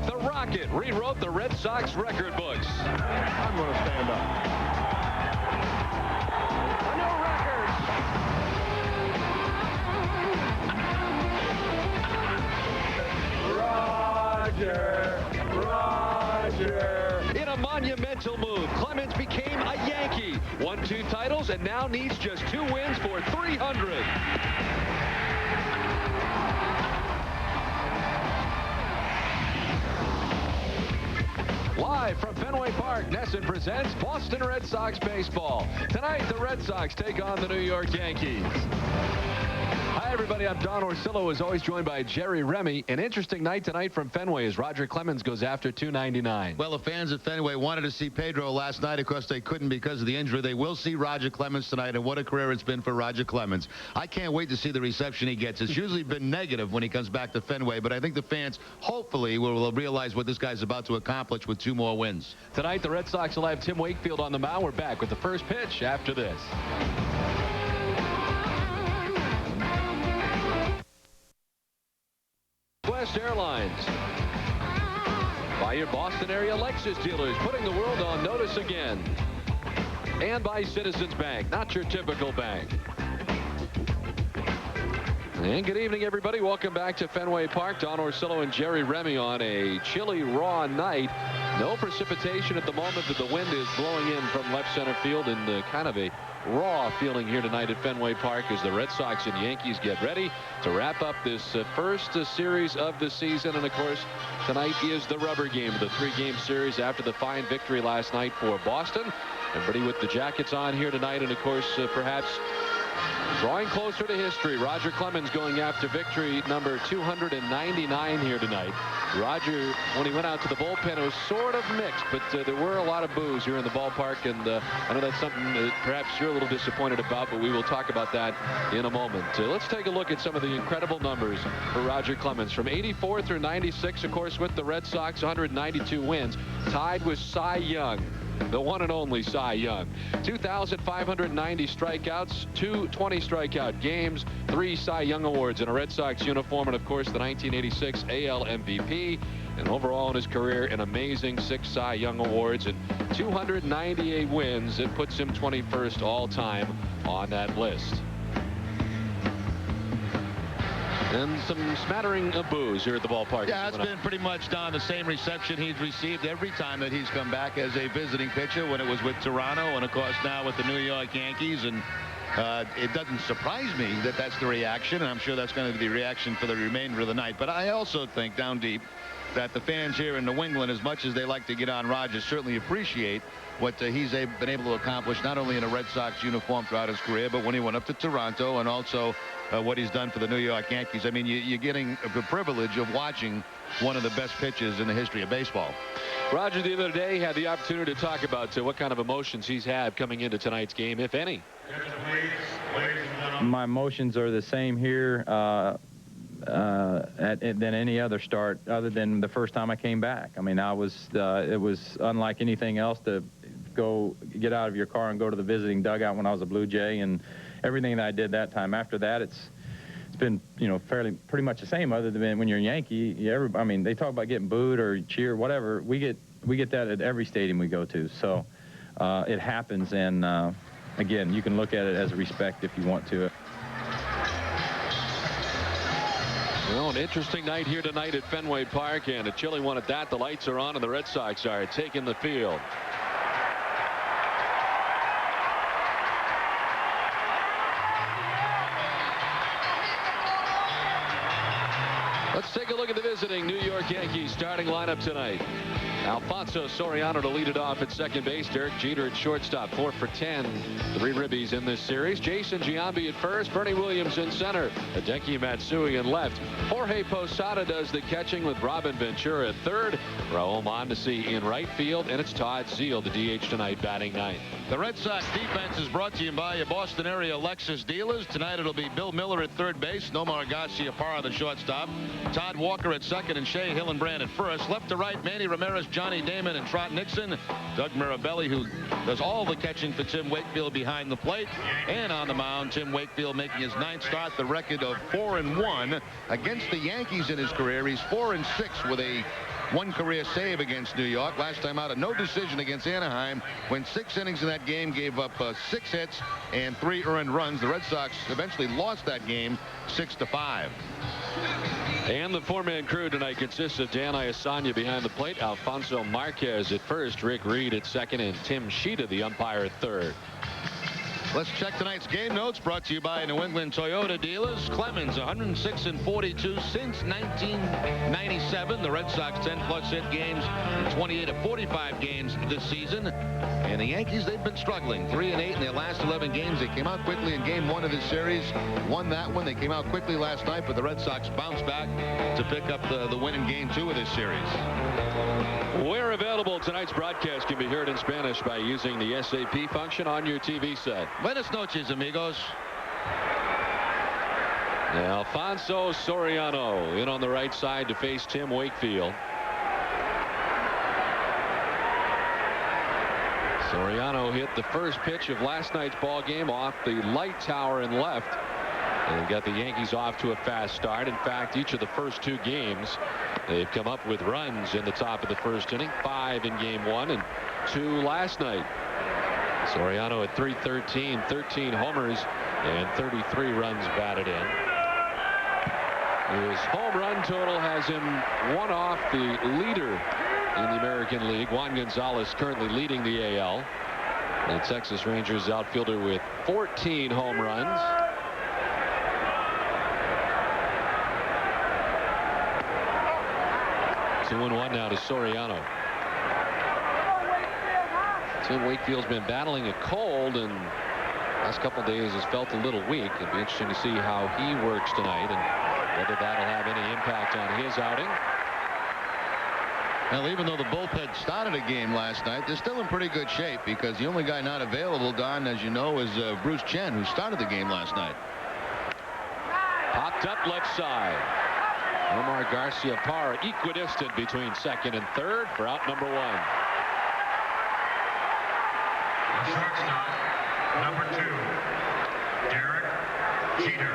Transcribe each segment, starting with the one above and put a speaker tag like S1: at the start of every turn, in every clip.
S1: The Rocket rewrote the Red Sox record books.
S2: I'm going to stand up.
S1: A new
S2: record. Roger.
S1: In a monumental move, Clemens became a Yankee. Won 2 titles and now needs just 2 wins for 300. Live from Fenway Park, Nesson presents Boston Red Sox baseball. Tonight, the Red Sox take on the New York Yankees. Hi, everybody. I'm Don Orsillo, as always, joined by Jerry Remy. An interesting night tonight from Fenway as Roger Clemens goes after $2.99.
S3: Well, the fans at Fenway wanted to see Pedro last night. Of course, they couldn't because of the injury. They will see Roger Clemens tonight, and what a career it's been for Roger Clemens. I can't wait to see the reception he gets. It's usually been negative when he comes back to Fenway, but I think the fans hopefully will realize what this guy's about to accomplish with 2 more wins.
S1: Tonight, the Red Sox will have Tim Wakefield on the mound. We're back with the first pitch after this. West Airlines. By your Boston area Lexus dealers, putting the world on notice again. And by Citizens Bank, not your typical bank. And good evening, everybody. Welcome back to Fenway Park. Don Orsillo and Jerry Remy on a chilly, raw night. No precipitation at the moment, but the wind is blowing in from left center field, and kind of a raw feeling here tonight at Fenway Park as the Red Sox and Yankees get ready to wrap up this first series of the season. And of course, tonight is the rubber game of the 3-game series after the fine victory last night for Boston. Everybody with the jackets on here tonight, and of course, perhaps drawing closer to history. Roger Clemens going after victory number 299 here tonight. Roger, when he went out to the bullpen, it was sort of mixed, but there were a lot of boos here in the ballpark, and I know that's something that perhaps you're a little disappointed about, but we will talk about that in a moment. Let's take a look at some of the incredible numbers for Roger Clemens. From 84 through 96, of course, with the Red Sox, 192 wins, tied with Cy Young, the one and only Cy Young. 2,590 strikeouts, 220 strikeout games, 3 Cy Young awards in a Red Sox uniform, and of course the 1986 AL MVP. And overall in his career, an amazing 6 Cy Young awards and 298 wins. It puts him 21st all time on that list. And some smattering of boos here at the ballpark.
S3: Yeah, it's been pretty much, Don, the same reception he's received every time that he's come back as a visiting pitcher, when it was with Toronto and, of course, now with the New York Yankees. And it doesn't surprise me that that's the reaction, and I'm sure that's going to be the reaction for the remainder of the night. But I also think, down deep, that the fans here in New England, as much as they like to get on Roger, certainly appreciate what he's been able to accomplish, not only in a Red Sox uniform throughout his career, but when he went up to Toronto, and also what he's done for the New York Yankees. I mean, you're getting the privilege of watching one of the best pitchers in the history of baseball.
S1: Roger, the other day, had the opportunity to talk about what kind of emotions he's had coming into tonight's game, if any.
S4: My emotions are the same here than any other start, other than the first time I came back. I mean, it was unlike anything else to go get out of your car and go to the visiting dugout when I was a Blue Jay, and everything that I did that time. After that, it's been, you know, pretty much the same, other than when you're a Yankee. I mean, they talk about getting booed or cheer, whatever. We get that at every stadium we go to. So it happens, and again, you can look at it as a respect if you want to.
S1: Well, an interesting night here tonight at Fenway Park, and a chilly one at that. The lights are on, and the Red Sox are taking the field. Let's take a look at the visiting New York Yankees starting lineup tonight. Alfonso Soriano to lead it off at second base. Derek Jeter at shortstop, 4 for 10. 3 ribbies in this series. Jason Giambi at first. Bernie Williams in center. Hideki Matsui in left. Jorge Posada does the catching with Robin Ventura at third. Raul Mondesi in right field. And it's Todd Zeile, the DH tonight, batting 9th.
S3: The Red Sox defense is brought to you by your Boston area Lexus dealers. Tonight it'll be Bill Miller at third base. Nomar Garciaparra, the shortstop. Todd Walker at second and Shea Hillenbrand at first. Left to right, Manny Ramirez, Johnny Damon, and Trot Nixon. Doug Mirabelli, who does all the catching for Tim Wakefield behind the plate. And on the mound, Tim Wakefield making his 9th start, the record of 4-1 against the Yankees in his career. He's 4-6 with a one career save against New York. Last time out, a no decision against Anaheim. Went 6 innings in that game, gave up 6 hits and 3 earned runs. The Red Sox eventually lost that game 6-5.
S1: And the 4-man crew tonight consists of Dan Iasanya behind the plate, Alfonso Marquez at first, Rick Reed at second, and Tim Sheeta, the umpire, at third.
S3: Let's check tonight's game notes, brought to you by New England Toyota dealers. Clemens, 106-42 since 1997. The Red Sox 10-plus hit games, 28 of 45 games this season. And the Yankees, they've been struggling. 3-8 in their last 11 games. They came out quickly in game 1 of this series, won that one. They came out quickly last night, but the Red Sox bounced back to pick up the win in game 2 of this series.
S1: Where available, tonight's broadcast can be heard in Spanish by using the SAP function on your TV set.
S3: Buenas noches, amigos.
S1: Alfonso Soriano in on the right side to face Tim Wakefield. Soriano hit the first pitch of last night's ball game off the light tower in left, and got the Yankees off to a fast start. In fact, each of the first 2 games, they've come up with runs in the top of the first inning. 5 in game 1 and 2 last night. Soriano at .313, 13 homers and 33 runs batted in. His home run total has him one off the leader in the American League. Juan Gonzalez currently leading the AL. The Texas Rangers outfielder with 14 home runs. Two and one now to Soriano. Tim Wakefield's been battling a cold, and last couple days has felt a little weak. It'll be interesting to see how he works tonight and whether that'll have any impact on his outing.
S3: Well, even though the bullpen started a game last night, they're still in pretty good shape, because the only guy not available, Don, as you know, is Bruce Chen, who started the game last night.
S1: Popped up left side. Nomar Garcia-Parra equidistant between second and third for out number 1.
S5: Shortstop, number 2, Derek Jeter.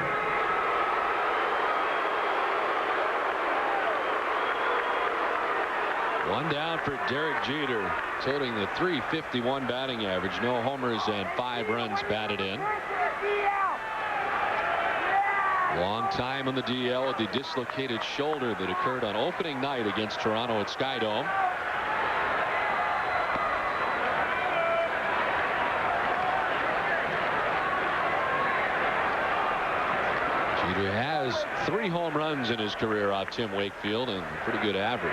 S1: One down for Derek Jeter, totaling the .351 batting average. No homers and 5 runs batted in. Long time on the DL with the dislocated shoulder that occurred on opening night against Toronto at Skydome. Jeter has 3 home runs in his career off Tim Wakefield, and a pretty good average.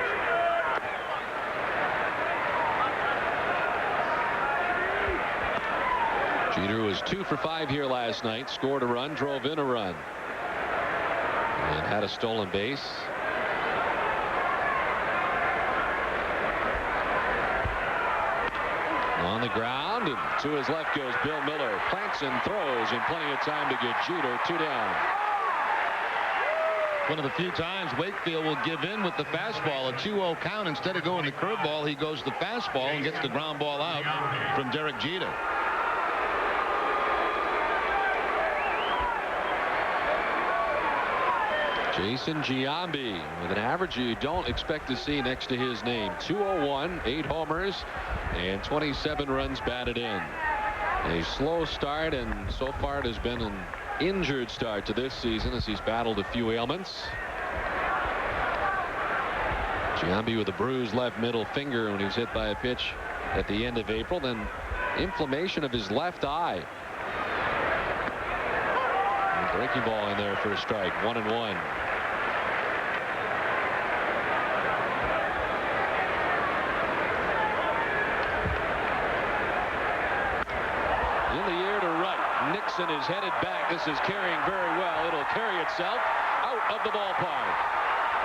S1: Jeter was 2 for 5 here last night. Scored a run, drove in a run, and had a stolen base. On the ground, and to his left goes Bill Miller. Plants and throws, and plenty of time to get Jeter 2 down.
S3: One of the few times Wakefield will give in with the fastball. A 2-0 count. Instead of going the curveball, he goes the fastball and gets the ground ball out from Derek Jeter.
S1: Jason Giambi with an average you don't expect to see next to his name. 201, 8 homers, and 27 runs batted in. A slow start, and so far it has been an injured start to this season as he's battled a few ailments. Giambi with a bruised left middle finger when he was hit by a pitch at the end of April, then inflammation of his left eye. And breaking ball in there for a strike. 1-1. Nixon is headed back. This is carrying very well. It'll carry itself out of the ballpark.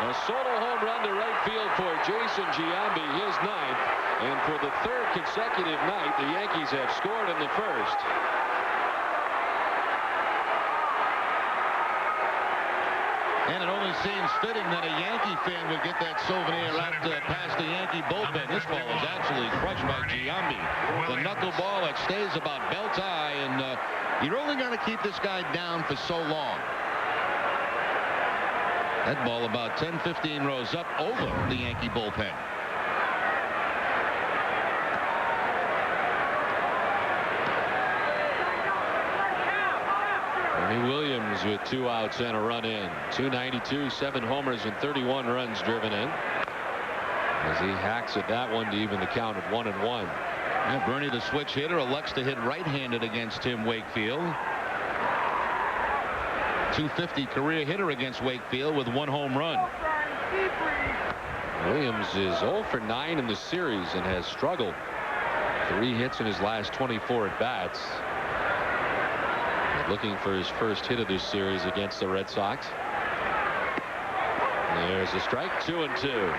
S1: A solo home run to right field for Jason Giambi, his 9th. And for the 3rd consecutive night, the Yankees have scored in the first.
S3: And it only seems fitting that a Yankee fan would get that souvenir out past the Yankee bullpen. This ball is actually crushed by Giambi. The knuckleball that stays about belt high, and you're only going to keep this guy down for so long. That ball about 10-15 rows up over the Yankee bullpen.
S1: Bernie Williams with 2 outs and a run in. 292, 7 homers and 31 runs driven in. As he hacks at that one to even the count at 1-1.
S3: Yeah, Bernie, the switch hitter, elects to hit right-handed against Tim Wakefield. .250 career hitter against Wakefield with 1 home run.
S1: Williams is 0 for 9 in the series and has struggled. 3 hits in his last 24 at bats. Looking for his first hit of this series against the Red Sox. There's a strike. 2-2.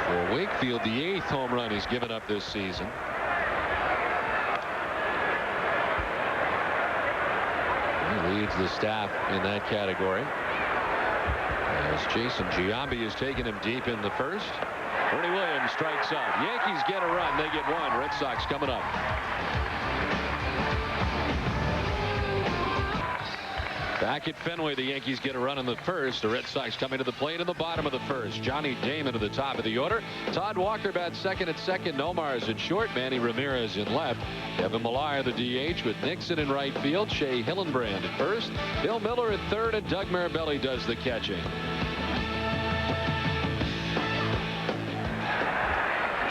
S1: For Wakefield, the 8th home run he's given up this season. He leads the staff in that category. As Jason Giambi has taken him deep in the first. Bernie Williams strikes out. Yankees get a run. They get 1. Red Sox coming up. Back at Fenway, the Yankees get a run in the first. The Red Sox coming to the plate in the bottom of the first. Johnny Damon to the top of the order. Todd Walker bats second at second. Nomar is in short. Manny Ramirez in left. Kevin Millar the DH with Nixon in right field. Shea Hillenbrand at first. Bill Miller at third, and Doug Mirabelli does the catching.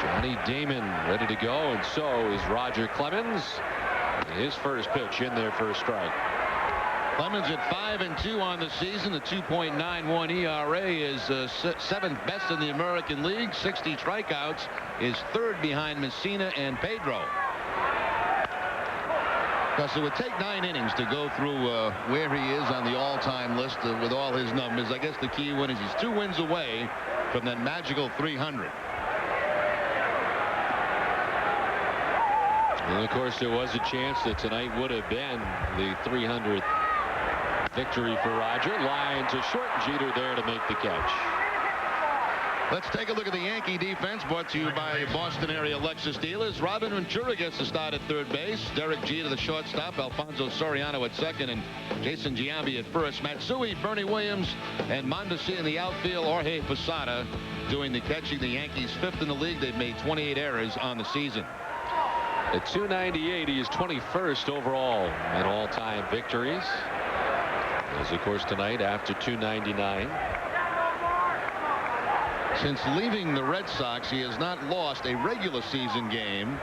S1: Johnny Damon ready to go, and so is Roger Clemens. His first pitch in there for a strike.
S3: Clemens at 5-2 on the season. The 2.91 ERA is 7th best in the American League. 60 strikeouts, is 3rd behind Messina and Pedro. Because it would take 9 innings to go through where he is on the all-time list with all his numbers. I guess the key one is he's 2 wins away from that magical 300.
S1: And of course, there was a chance that tonight would have been the 300th victory for Roger. Line to short. Jeter there to make the catch.
S3: Let's take a look at the Yankee defense, brought to you by Boston area Lexus dealers. Robin Ventura gets the start at third base. Derek Jeter the shortstop. Alfonso Soriano at second, and Jason Giambi at first. Matsui, Bernie Williams, and Mondesi in the outfield. Jorge Posada doing the catching. The Yankees 5th in the league. They've made 28 errors on the season.
S1: At 298, he is 21st overall in all-time victories. As of course tonight after 299.
S3: Since leaving the Red Sox, he has not lost a regular season game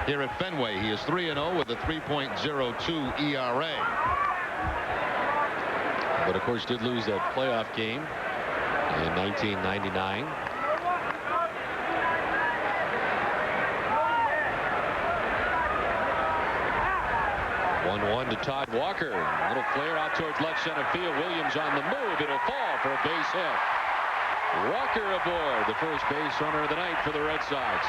S3: here at Fenway. He is 3-0 with a 3.02 ERA.
S1: But of course did lose that playoff game in 1999. 1-1 to Todd Walker. A little flare out towards left center field. Williams on the move. It'll fall for a base hit. Walker aboard, the first base runner of the night for the Red Sox.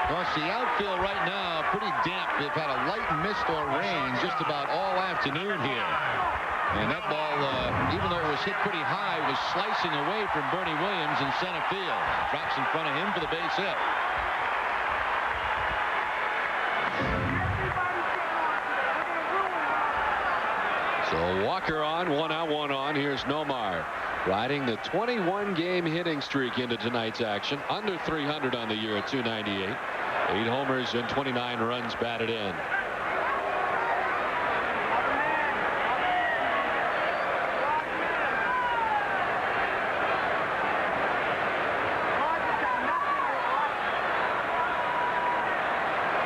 S3: Well, the outfield right now pretty damp. They've had a light mist or rain just about all afternoon here. And that ball, even though it was hit pretty high, was slicing away from Bernie Williams in center field. Drops in front of him for the base hit.
S1: So Walker on, 1 out, 1 on. Here's Nomar riding the 21-game hitting streak into tonight's action. Under 300 on the year at 298. 8 homers and 29 runs batted in.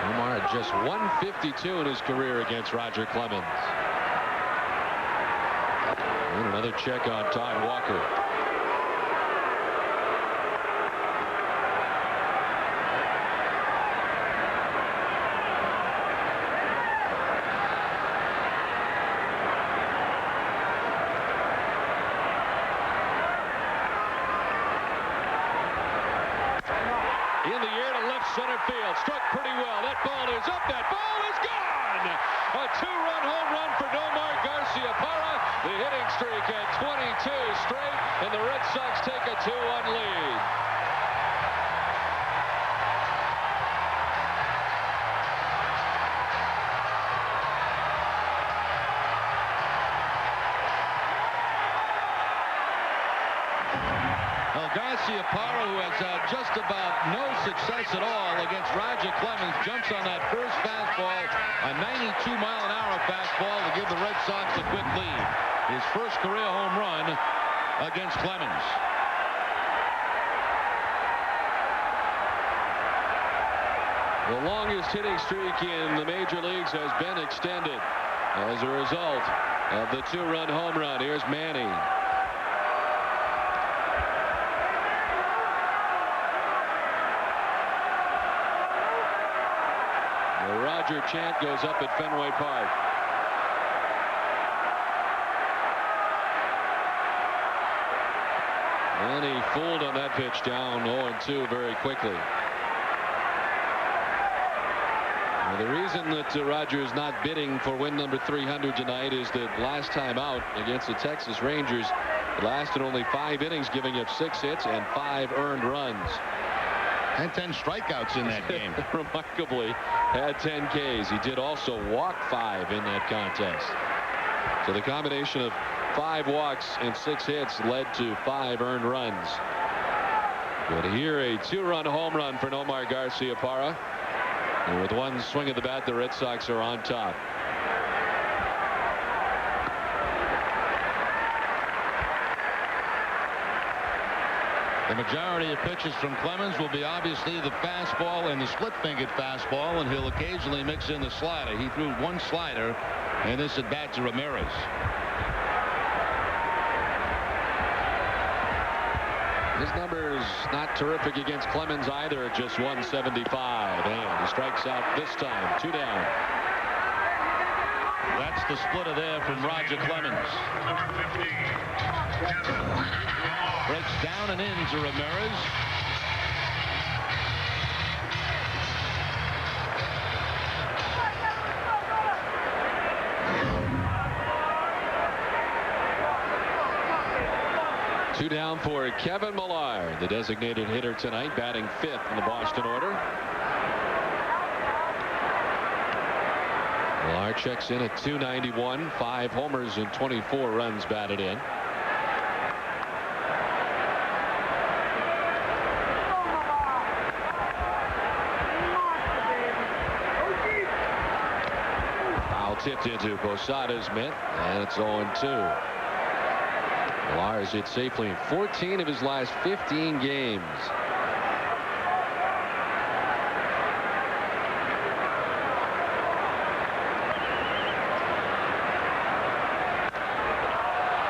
S1: Nomar had just 152 in his career against Roger Clemens. And another check on Todd Walker. In the air to left center field. Struck pretty well. That ball is up. That ball is gone. A 2-run home run for Nomar Garciaparra. The hitting streak at 22 straight, and the Red Sox take a 2-1 lead.
S3: Garciaparra, who has had just about no success at all against Roger Clemens, jumps on that first fastball, a 92-mile-an-hour fastball to give the Red Sox a quick lead. His first career home run against Clemens.
S1: The longest hitting streak in the major leagues has been extended as a result of the 2-run home run. Here's Manning. The Roger chant goes up at Fenway Park. And he fooled on that pitch, down 0-2 very quickly. Now, the reason that Roger is not bidding for win number 300 tonight is that last time out against the Texas Rangers, it lasted only 5 innings, giving up 6 hits and 5 earned runs.
S3: And 10 strikeouts in that game.
S1: Remarkably, had 10 Ks. He did also walk 5 in that contest. So the combination of 5 walks and 6 hits led to 5 earned runs. But here, a 2-run home run for Nomar Garciaparra. And with one swing of the bat, the Red Sox are on top.
S3: The majority of pitches from Clemens will be obviously the fastball and the split-fingered fastball, and he'll occasionally mix in the slider. He threw 1 slider in this at-bat to Ramirez.
S1: His numbers not terrific against Clemens either, just 175, and he strikes out this time. 2 down.
S3: That's the splitter there from Roger Clemens.
S5: Number 15, Kevin.
S3: Breaks down and into Ramirez.
S1: Two down for Kevin Millar, the designated hitter tonight, batting 5th in the Boston order. Millar checks in at 291, 5 homers and 24 runs batted in. Foul tipped into Posada's mitt, and it's 0-2. Millar has hit safely in 14 of his last 15 games.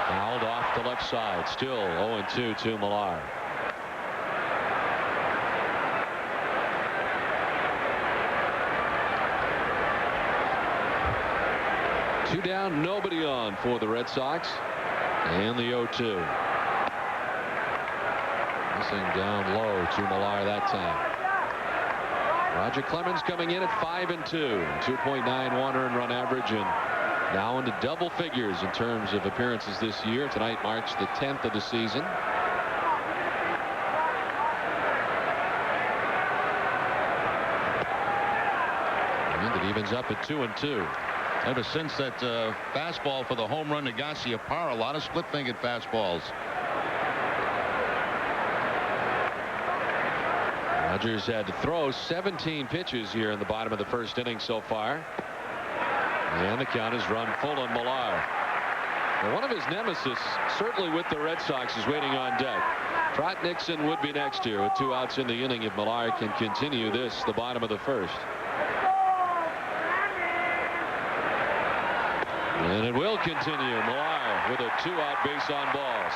S1: Fouled off the left side. Still 0-2 to Millar. Two down, nobody on for the Red Sox. And the 0-2. Missing down low to Millar that time. Roger Clemens coming in at 5-2. 2.91 earned run average, and now into double figures in terms of appearances this year. Tonight marks the 10th of the season. And it evens up at 2-2.
S3: Ever since that fastball for the home run to Garciaparra, a lot of split-fingered fastballs.
S1: Rogers had to throw 17 pitches here in the bottom of the first inning so far. And the count is run full on Millar. Well, one of his nemesis, certainly with the Red Sox, is waiting on deck. Trot Nixon would be next here with 2 outs in the inning if Millar can continue this, the bottom of the first. And it will continue. Millar with a 2-out base on balls.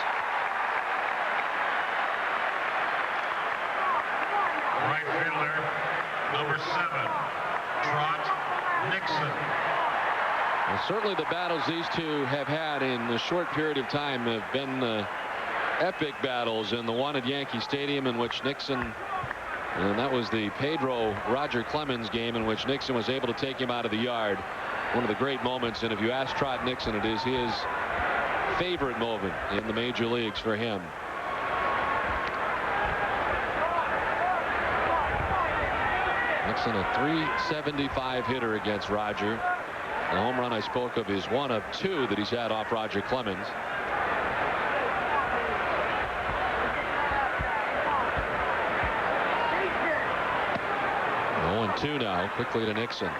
S5: Right fielder, number 7, Trot Nixon.
S1: Well, certainly the battles these two have had in a short period of time have been epic battles, and the one at Yankee Stadium in which Nixon, and that was the Pedro Roger Clemens game in which Nixon was able to take him out of the yard. One of the great moments, and if you ask Trot Nixon, it is his favorite moment in the major leagues for him. Nixon, a .375 hitter against Roger. The home run I spoke of is 1 of 2 that he's had off Roger Clemens. 0-2 now. Quickly to Nixon.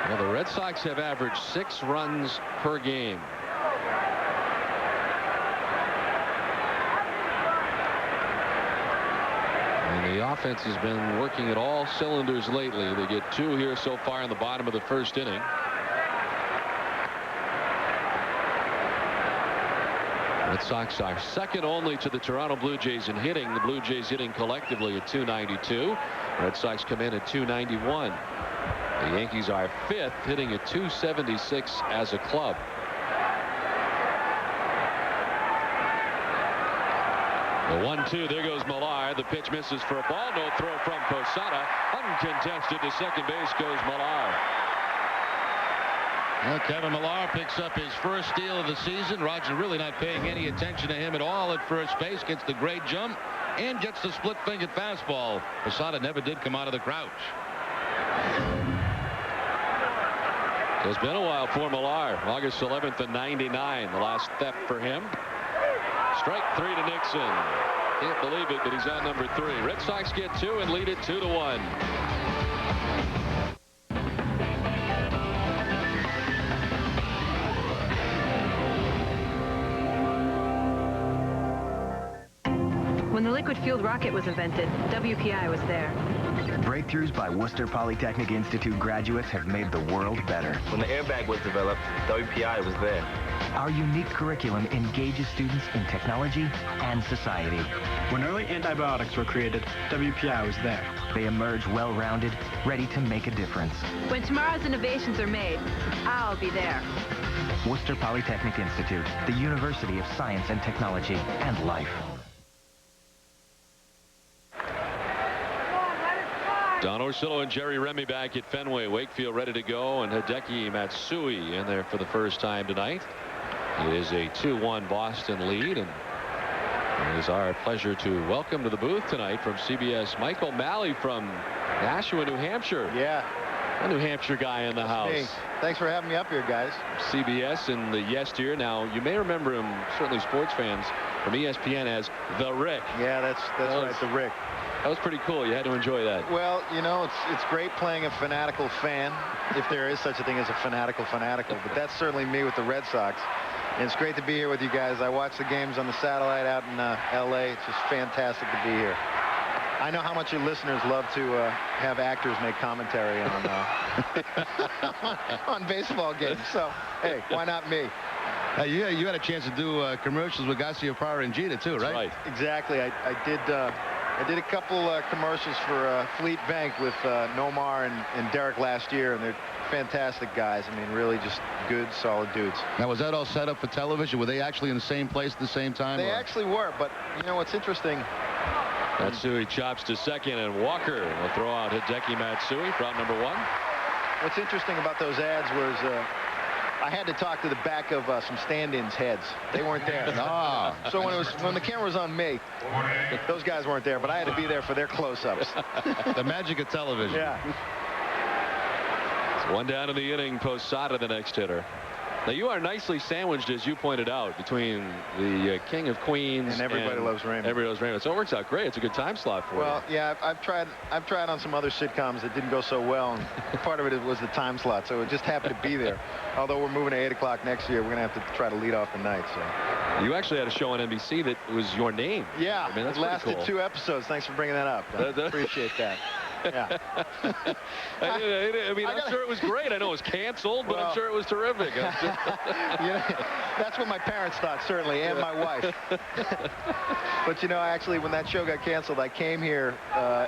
S1: Well, the Red Sox have averaged 6 runs per game. And the offense has been working at all cylinders lately. They get 2 here so far in the bottom of the first inning. Red Sox are second only to the Toronto Blue Jays in hitting. The Blue Jays hitting collectively at .292. Red Sox come in at .291. The Yankees are 5th, hitting at .276 as a club. The 1-2, there goes Millar. The pitch misses for a ball. No throw from Posada. Uncontested to second base goes Millar.
S3: Well, Kevin Millar picks up his first steal of the season. Roger really not paying any attention to him at all at first base. Gets the great jump and gets the split-fingered fastball. Posada never did come out of the crouch.
S1: It's been a while for Millar. August 11th and '99, the last theft for him. Strike 3 to Nixon. Can't believe it, but he's on number 3. Red Sox get 2 and lead it 2-1.
S6: When the liquid fueled rocket was invented, WPI was there.
S7: Breakthroughs by Worcester Polytechnic Institute graduates have made the world better.
S8: When the airbag was developed, WPI was there.
S7: Our unique curriculum engages students in technology and society.
S9: When early antibiotics were created, WPI was there.
S7: They emerge well-rounded, ready to make a difference.
S6: When tomorrow's innovations are made, I'll be there.
S7: Worcester Polytechnic Institute, the University of Science and Technology and Life.
S1: Don Orsillo and Jerry Remy back at Fenway. Wakefield ready to go, and Hideki Matsui in there for the first time tonight. It is a 2-1 Boston lead, and it is our pleasure to welcome to the booth tonight from CBS Mike O'Malley from Nashua, New Hampshire.
S10: Yeah.
S1: A New Hampshire guy in the house.
S10: Me. Thanks for having me up here, guys.
S1: CBS in the yesteryear. Now, you may remember him, certainly sports fans, from ESPN as The Rick.
S10: Yeah, that's right, The Rick.
S1: That was pretty cool. You had to enjoy that.
S10: Well, you know, it's great playing a fanatical fan, if there is such a thing as a fanatical, but that's certainly me with the Red Sox. And it's great to be here with you guys. I watch the games on the satellite out in L.A. It's just fantastic to be here. I know how much your listeners love to have actors make commentary on on baseball games. So, hey, why not me?
S3: You had a chance to do commercials with Garcia, Parra, and Jeter, too, right?
S1: Right.
S10: Exactly. I did a couple commercials for Fleet Bank with Nomar and Derek last year, and they're fantastic guys. I mean, really just good, solid dudes.
S3: Now, was that all set up for television? Were they actually in the same place at the same time?
S10: They actually were, but you know what's interesting?
S1: Matsui chops to second, and Walker will throw out Hideki Matsui for out number 1.
S10: What's interesting about those ads was I had to talk to the back of some stand-ins heads. They weren't there. So when the camera was on me, those guys weren't there, but I had to be there for their close-ups.
S3: The magic of television.
S10: Yeah.
S1: It's 1 down in the inning. Posada, the next hitter. Now, you are nicely sandwiched, as you pointed out, between the King of Queens
S10: and Everybody Loves Raymond.
S1: Everybody Loves Raymond. So it works out great. It's a good time slot for you.
S10: Well, yeah, I've tried on some other sitcoms that didn't go so well, and part of it was the time slot, so it just happened to be there. Although we're moving to 8 o'clock next year, we're going to have to try to lead off the night. So
S1: you actually had a show on NBC that was your name.
S10: Yeah,
S1: I mean, that's
S10: it lasted
S1: cool.
S10: 2 episodes. Thanks for bringing that up. I appreciate that. Yeah.
S1: I mean, I'm sure it was great. I know it was canceled, but I'm sure it was terrific.
S10: That's what my parents thought, certainly, and my wife. But, you know, actually, when that show got canceled, I came here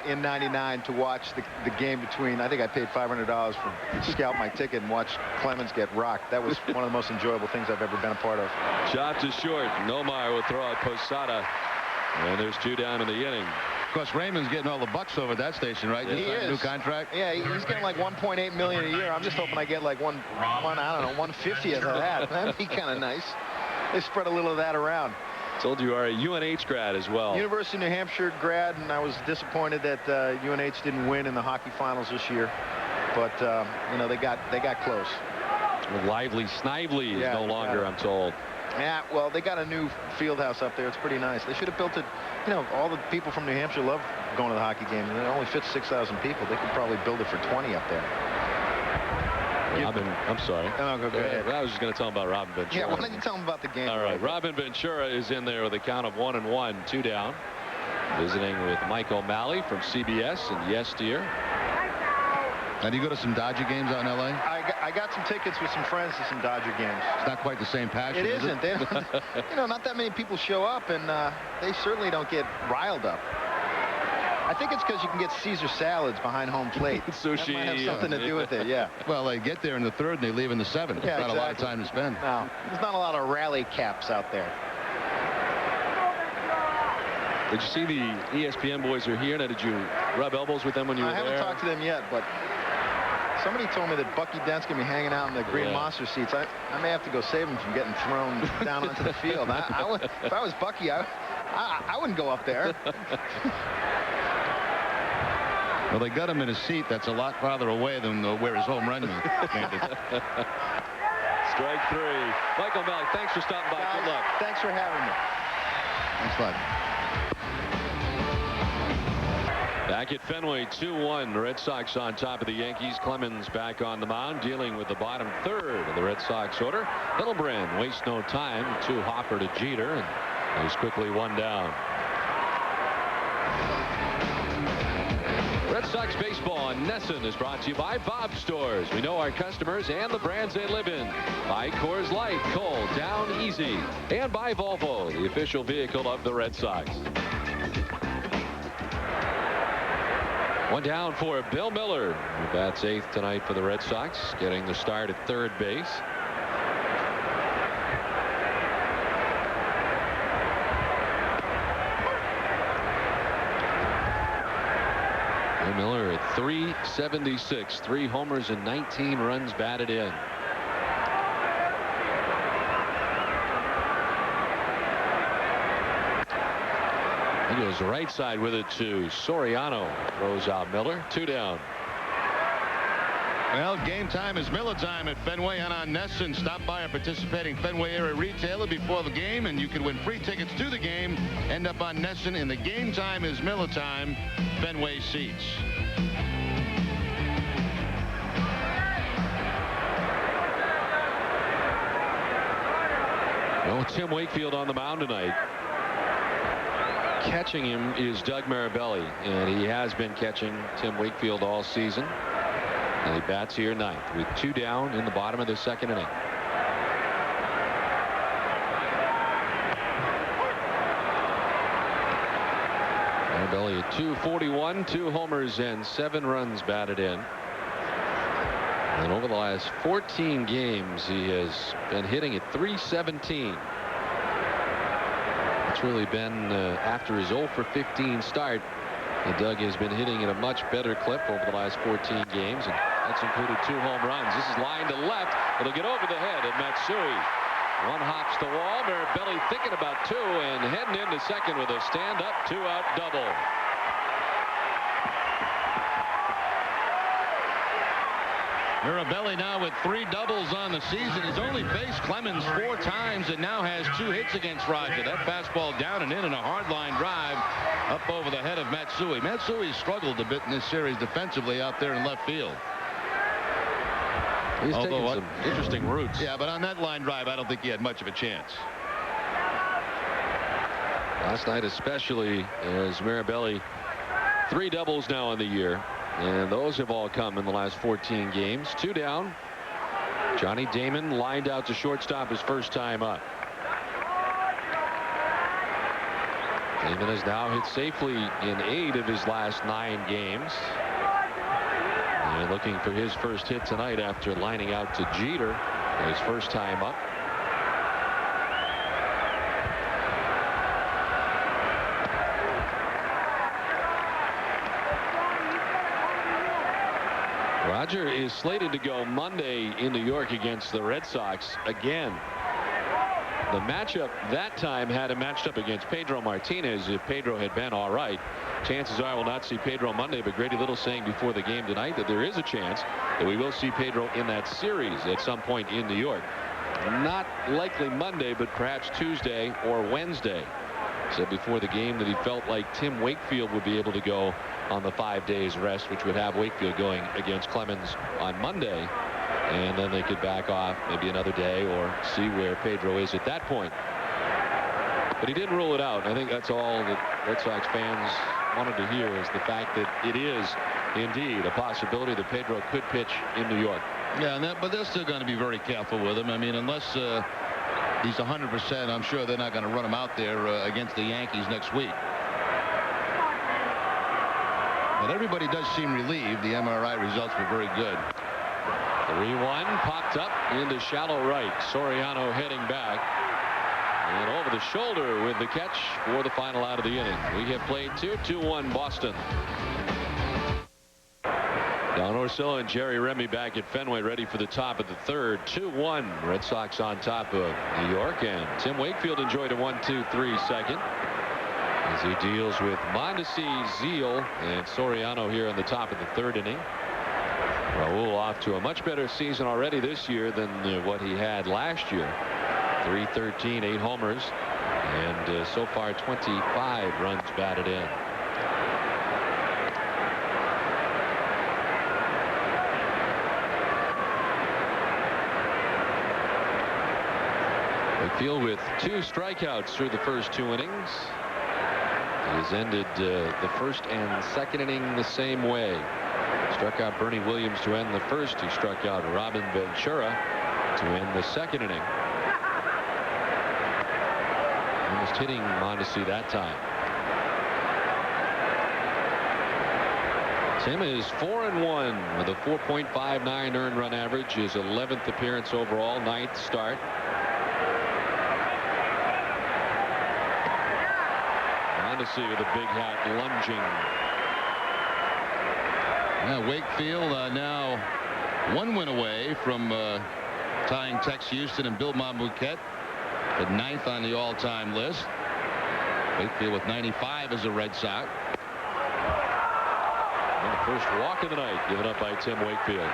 S10: in '99 to watch the game between, I think I paid $500 to scalp my ticket and watch Clemens get rocked. That was one of the most enjoyable things I've ever been a part of.
S1: Chopped is short. Nomar will throw out Posada. And there's 2 down in the inning.
S3: Of course, Raymond's getting all the bucks over at that station, right?
S10: He is.
S3: New contract.
S10: Yeah, he's getting like $1.8 million a year. I'm just hoping I get like I don't know, 1/50th of that. That'd be kind of nice. They spread a little of that around.
S1: Told you are a UNH grad as well.
S10: University of New Hampshire grad, and I was disappointed that UNH didn't win in the hockey finals this year. But you know, they got close.
S1: Lively Snively is no longer, I'm told.
S10: Yeah, well, they got a new field house up there. It's pretty nice. They should have built it. You know, all the people from New Hampshire love going to the hockey game. And it only fits 6,000 people. They could probably build it for 20 up there.
S1: I'm sorry.
S10: Oh, go ahead.
S1: I was just going to tell him about Robin Ventura.
S10: Yeah, why don't you tell him about the game?
S1: All right, Robin Ventura is in there with a count of 1-1, 2 down. Visiting with Mike O'Malley from CBS and Yes Dear.
S3: Now, do you go to some Dodger games out in L.A.?
S10: I got some tickets with some friends to some Dodger games.
S3: It's not quite the same passion,
S10: It
S3: is
S10: isn't.
S3: it?
S10: You know, not that many people show up, and they certainly don't get riled up. I think it's because you can get Caesar salads behind home plate.
S1: Sushi.
S10: That might have something to do with it, yeah.
S3: Well, they get there in the 3rd and they leave in the 7th.
S10: Yeah,
S3: not
S10: exactly.
S3: a lot of time to spend.
S10: No, there's not a lot of rally caps out there.
S1: Did you see the ESPN boys are here? Now, did you rub elbows with them when you were there?
S10: I haven't talked to them yet, but somebody told me that Bucky Dent's going to be hanging out in the green monster seats. I may have to go save him from getting thrown down onto the field. If I was Bucky, I wouldn't go up there.
S3: Well, they got him in a seat that's a lot farther away than where his home run landed.
S1: Strike 3. Michael O'Malley, thanks for stopping by.
S10: Guys,
S1: good luck.
S10: Thanks for having me.
S3: Thanks a lot.
S1: Back at Fenway, 2-1. The Red Sox on top of the Yankees. Clemens back on the mound, dealing with the bottom 3rd of the Red Sox order. Hildebrand wastes no time. 2 Hopper to Jeter, and he's quickly 1 down. Red Sox baseball on Nesson is brought to you by Bob Stores. We know our customers and the brands they live in. By Coors Light, cold, down, easy. And by Volvo, the official vehicle of the Red Sox. 1 down for Bill Miller, who bats 8th tonight for the Red Sox, getting the start at 3rd base. Bill Miller at .376, 3 homers and 19 runs batted in. He goes right side with it to Soriano. Throws out Miller. 2 down.
S3: Well, game time is Miller time at Fenway and on Nesson. Stop by a participating Fenway area retailer before the game, and you can win free tickets to the game. End up on Nesson in the game time is Miller time. Fenway seats.
S1: Well, Tim Wakefield on the mound tonight. Catching him is Doug Marabelli, and he has been catching Tim Wakefield all season. And he bats here 9th with 2 down in the bottom of the 2nd inning. Marabelli at .241, 2 homers and 7 runs batted in. And over the last 14 games, he has been hitting at .317. It's really been after his 0 for 15 start. Doug has been hitting at a much better clip over the last 14 games, and that's included 2 home runs. This is line to left. It'll get over the head of Matsui. 1 hops the wall. Marabelli thinking about 2 and heading into second with a stand-up 2-out double.
S3: Marabelli now with 3 doubles on the season. He's only faced Clemens 4 times and now has 2 hits against Roger. That fastball down and in a hard line drive up over the head of Matsui. Matsui struggled a bit in this series defensively out there in left field.
S1: He's taking some interesting routes.
S3: Yeah, but on that line drive, I don't think he had much of a chance.
S1: Last night especially, as Marabelli 3 doubles now in the year. And those have all come in the last 14 games. 2 down. Johnny Damon lined out to shortstop his first time up. Damon has now hit safely in 8 of his last 9 games. And looking for his first hit tonight after lining out to Jeter his first time up. Roger is slated to go Monday in New York against the Red Sox again. The matchup that time had him matched up against Pedro Martinez. If Pedro had been all right, chances are we'll not see Pedro Monday. But Grady Little saying before the game tonight that there is a chance that we will see Pedro in that series at some point in New York. not likely Monday, but perhaps Tuesday or Wednesday. Said before the game that he felt like Tim Wakefield would be able to go on the 5 days rest, which would have Wakefield going against Clemens on Monday, and then they could back off maybe another day or see where Pedro is at that point. But he didn't rule it out. I think that's all that Red Sox fans wanted to hear, is the fact that it is indeed a possibility that Pedro could pitch in New York.
S3: Yeah, but they're still going to be very careful with him. I mean, unless he's 100%, I'm sure they're not going to run him out there against the Yankees next week. But everybody does seem relieved. The MRI results were very good.
S1: 3-1 popped up into shallow right. Soriano heading back. And over the shoulder with the catch for the final out of the inning. We have played 2-1 Boston. Don Orsillo and Jerry Remy back at Fenway, ready for the top of the third. 2-1 Red Sox on top of New York, and Tim Wakefield enjoyed a 1-2-3 second as he deals with Mondesi, Zeal, and Soriano here in the top of the third inning. Raul off to a much better season already this year than what he had last year. 313, 8 homers, and so far 25 runs batted in. Wakefield with 2 strikeouts through the first 2 innings. He has ended the first and second inning the same way. Struck out Bernie Williams to end the first. He struck out Robin Ventura to end the second inning. Almost hitting Mondesi that time. Tim is 4-1 with a 4.59 earned run average. His 11th appearance overall, 9th start. Mondesi with a big hat lunging.
S3: Yeah, Wakefield now 1 win away from tying Tex Houston and Bill Monbouquet at 9th on the all-time list. Wakefield with 95 as a Red Sox.
S1: And the first walk of the night given up by Tim Wakefield.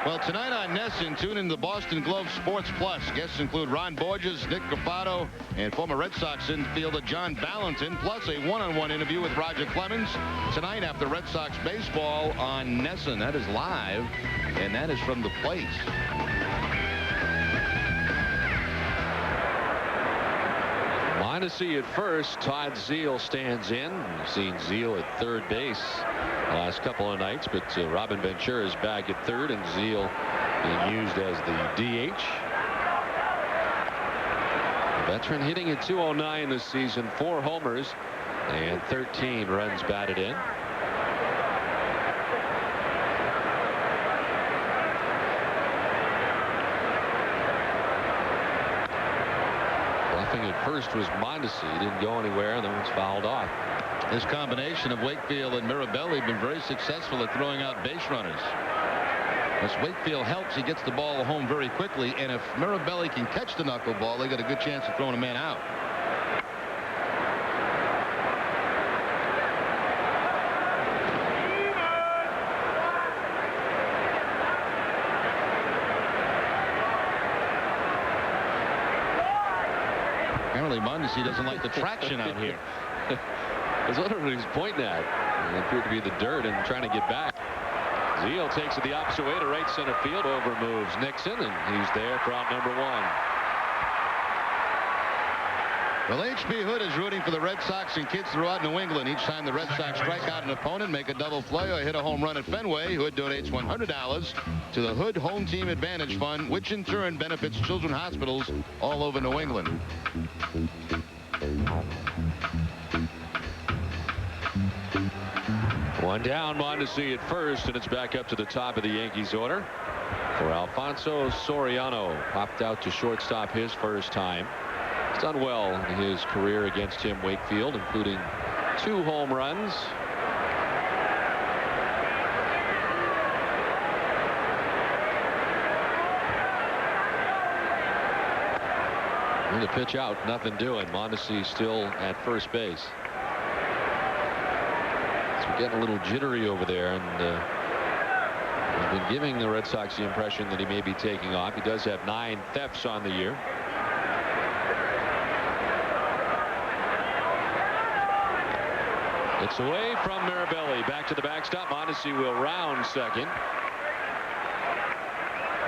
S3: Well, tonight on NESN, tune in to Boston Globe Sports Plus. Guests include Ron Borges, Nick Graffato, and former Red Sox infielder John Valentin, plus a one-on-one interview with Roger Clemens tonight after Red Sox baseball on NESN. That is live, and that is from the place.
S1: Mondesi at first. Todd Zeal stands in. We've seen Zeal at third base the last couple of nights, but Robin Ventura is back at third, and Zeal being used as the DH. The veteran hitting at .209 this season, 4 homers and 13 runs batted in. At first was Mondesi. He didn't go anywhere, and then was fouled off.
S3: This combination of Wakefield and Mirabelli have been very successful at throwing out base runners. As Wakefield helps, he gets the ball home very quickly, and if Mirabelli can catch the knuckleball, they got a good chance of throwing a man out. Apparently Mondesi doesn't like the traction out here.
S1: That's what he's pointing at. It appeared to be the dirt and trying to get back. Zeal takes it the opposite way to right center field. Over moves Nixon, and he's there for out number 1.
S3: Well, H.B. Hood is rooting for the Red Sox and kids throughout New England. Each time the Red Sox strike out an opponent, make a double play, or hit a home run at Fenway, Hood donates $100 to the Hood Home Team Advantage Fund, which in turn benefits children's hospitals all over New England.
S1: One down, Mondesi at first, and it's back up to the top of the Yankees order for Alfonso Soriano. Popped out to shortstop his first time. He's done well in his career against Tim Wakefield, including 2 home runs. And the pitch out, nothing doing. Mondesi still at first base. So we're getting a little jittery over there, and He's been giving the Red Sox the impression that he may be taking off. He does have 9 thefts on the year. It's away from Mirabelli. Back to the backstop. Mondesi will round second.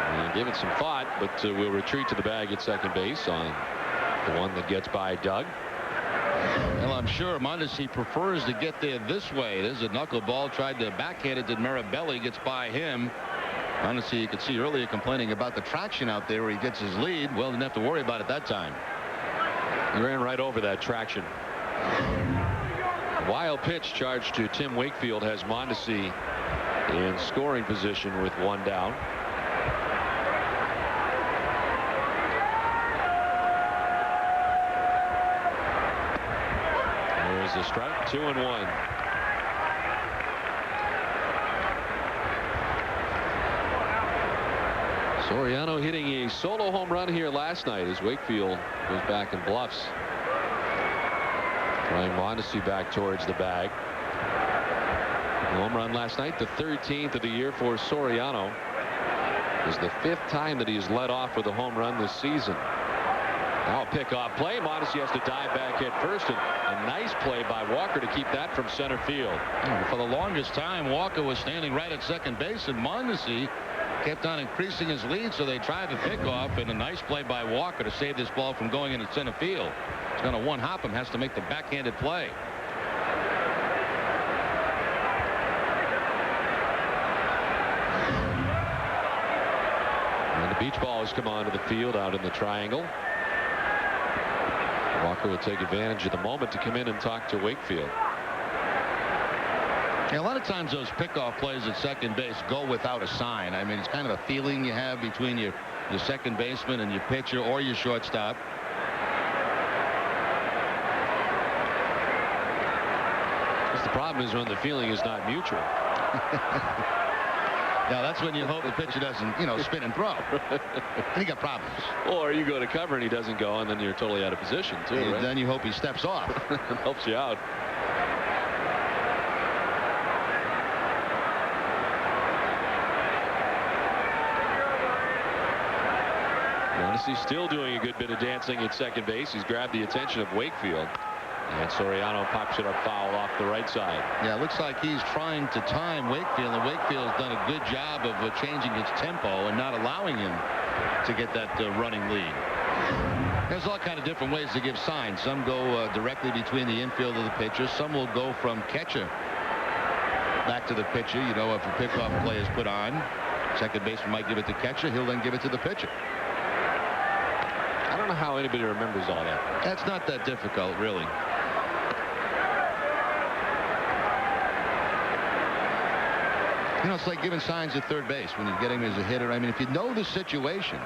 S1: And give it some thought, but will retreat to the bag at second base on the one that gets by Doug.
S3: Well, I'm sure Mondesi prefers to get there this way. There's a knuckleball. Tried to backhand it. Did Mirabelli gets by him. Mondesi, you could see earlier complaining about the traction out there where he gets his lead. Well, didn't have to worry about it that time.
S1: He ran right over that traction. Wild pitch charged to Tim Wakefield has Mondesi in scoring position with 1 down. There's a strike. 2-1. Soriano hitting a solo home run here last night as Wakefield goes back and bluffs. Trying Mondesi back towards the bag. Home run last night, the 13th of the year for Soriano. It is the 5th time that he has led off with a home run this season. Now a pickoff play. Mondesi has to dive back at first, and a nice play by Walker to keep that from center field.
S3: For the longest time, Walker was standing right at second base, and Mondesi kept on increasing his lead, so they tried the pickoff, and a nice play by Walker to save this ball from going into center field. He's going to one-hop him, has to make the backhanded play.
S1: And the beach ball has come onto the field out in the triangle. Walker will take advantage of the moment to come in and talk to Wakefield.
S3: Yeah, a lot of times those pickoff plays at second base go without a sign. I mean, it's kind of a feeling you have between your second baseman and your pitcher or your shortstop.
S1: The problem is when the feeling is not mutual.
S3: Now that's when you hope the pitcher doesn't, spin and throw. And he got problems.
S1: Or you go to cover and he doesn't go, and then you're totally out of position too.
S3: And
S1: right?
S3: then you hope he steps off.
S1: It helps you out. Mondesi's still doing a good bit of dancing at second base. He's grabbed the attention of Wakefield. And Soriano pops it up foul off the right side.
S3: Yeah, it looks like he's trying to time Wakefield, and Wakefield's done a good job of changing his tempo and not allowing him to get that running lead. There's all kind of different ways to give signs. Some go directly between the infield of the pitcher. Some will go from catcher back to the pitcher. If a pickoff play is put on, second baseman might give it to catcher. He'll then give it to the pitcher.
S1: I don't know how anybody remembers all that.
S3: That's not that difficult, really. It's like giving signs at third base when you get him as a hitter. I mean, if you know the situation,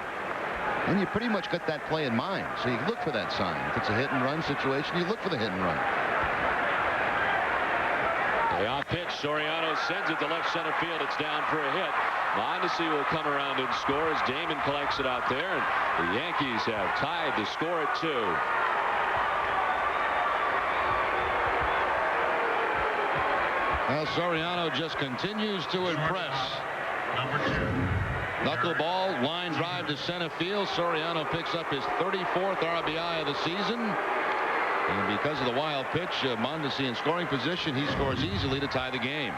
S3: then you pretty much got that play in mind. So you look for that sign. If it's a hit and run situation, you look for the hit and run.
S1: The off pitch. Soriano sends it to left center field. It's down for a hit. Mondesi will come around and score as Damon collects it out there. And the Yankees have tied the score at 2.
S3: Well, Soriano just continues to impress.
S5: Number 2.
S3: Knuckleball, line drive to center field. Soriano picks up his 34th RBI of the season. And because of the wild pitch, Mondesi in scoring position, he scores easily to tie the game.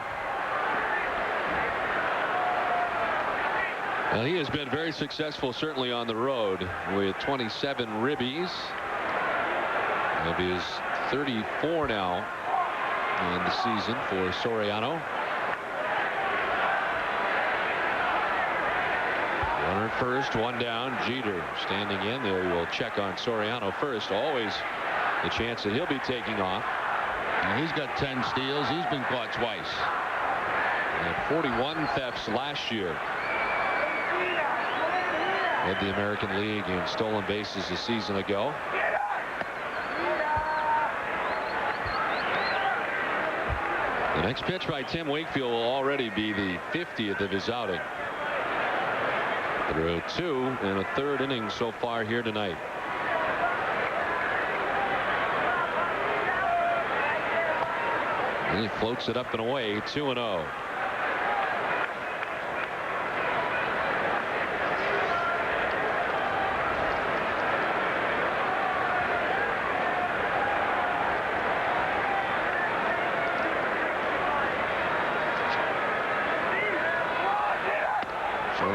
S1: Well, he has been very successful, certainly on the road, with 27 ribbies. That is 34 now in the season for Soriano. Runner at first, 1 down. Jeter standing in there. He will check on Soriano first. Always the chance that he'll be taking off.
S3: And he's got 10 steals. He's been caught twice.
S1: And 41 thefts last year. Led the American League in stolen bases a season ago. The next pitch by Tim Wakefield will already be the 50th of his outing. Through 2 and a third inning so far here tonight. And he floats it up and away. 2-0.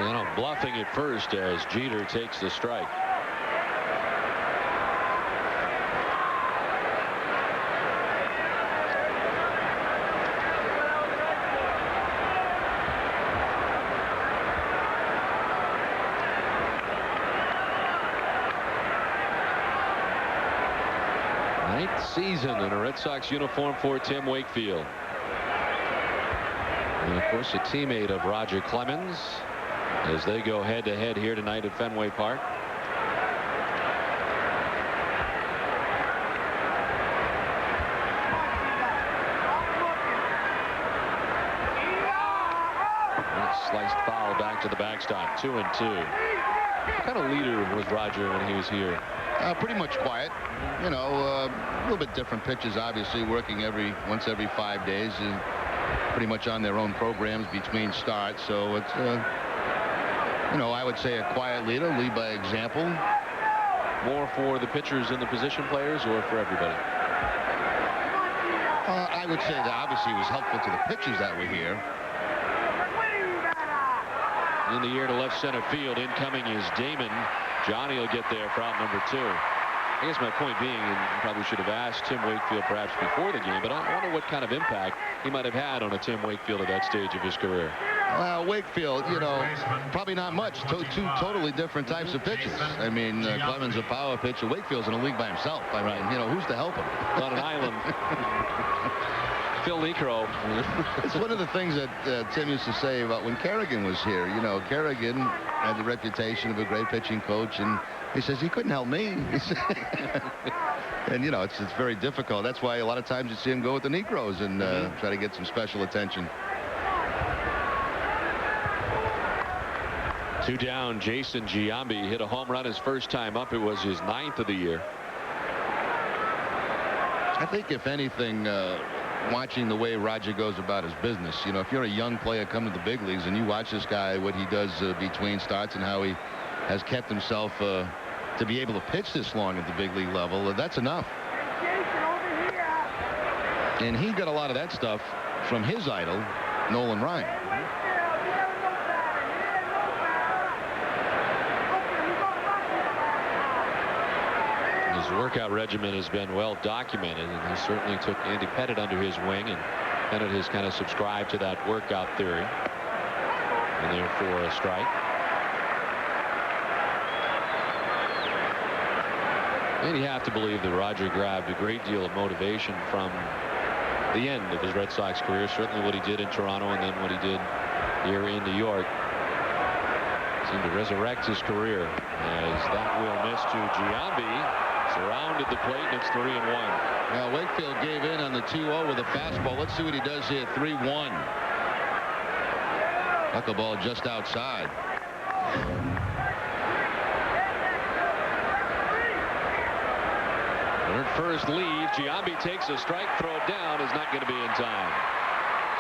S1: Well, bluffing at first as Jeter takes the strike. Ninth season in a Red Sox uniform for Tim Wakefield. And of course, a teammate of Roger Clemens as they go head-to-head here tonight at Fenway Park. Sliced foul back to the backstop. 2-2. What kind of leader was Roger when he was here?
S3: Pretty much quiet. You know, a little bit different pitches, obviously, working once every 5 days, and pretty much on their own programs between starts. So it's, you know, I would say a quiet leader, lead by example.
S1: More for the pitchers and the position players, or for everybody?
S3: I would say that obviously it was helpful to the pitchers that were here.
S1: In the air to left center field. Incoming is Damon. Johnny will get there for out number 2. I guess my point being, and you probably should have asked Tim Wakefield perhaps before the game, but I wonder what kind of impact he might have had on a Tim Wakefield at that stage of his career.
S3: Well, Wakefield, you know, probably not much. Two totally different types of pitchers. I mean, Clemens a power pitcher. Wakefield's in a league by himself. I mean, you know, who's to help him?
S1: On an island. Phil Necro.
S3: It's one of the things that Tim used to say about when Kerrigan was here. You know, Kerrigan had the reputation of a great pitching coach, and he says he couldn't help me. And, you know, it's very difficult. That's why a lot of times you see him go with the Necros and try to get some special attention.
S1: 2 down. Jason Giambi hit a home run his first time up. It was his 9th of the year.
S3: I think, if anything, watching the way Roger goes about his business, you know, if you're a young player coming to the big leagues and you watch this guy, what he does between starts and how he has kept himself to be able to pitch this long at the big league level, that's enough. And he got a lot of that stuff from his idol, Nolan Ryan.
S1: His workout regimen has been well documented, and he certainly took Andy Pettit under his wing, and Pettit has kind of subscribed to that workout theory. And therefore a strike. And you have to believe that Roger grabbed a great deal of motivation from the end of his Red Sox career, certainly what he did in Toronto and then what he did here in New York. Seemed to resurrect his career as that will miss to Giambi. Surrounded the plate, and it's 3-1.
S3: Well, Wakefield gave in on the 2-0 with a fastball. Let's see what he does here. 3-1. Knuckleball just outside.
S1: First lead. Giambi takes a strike. Throw it down is not going to be in time.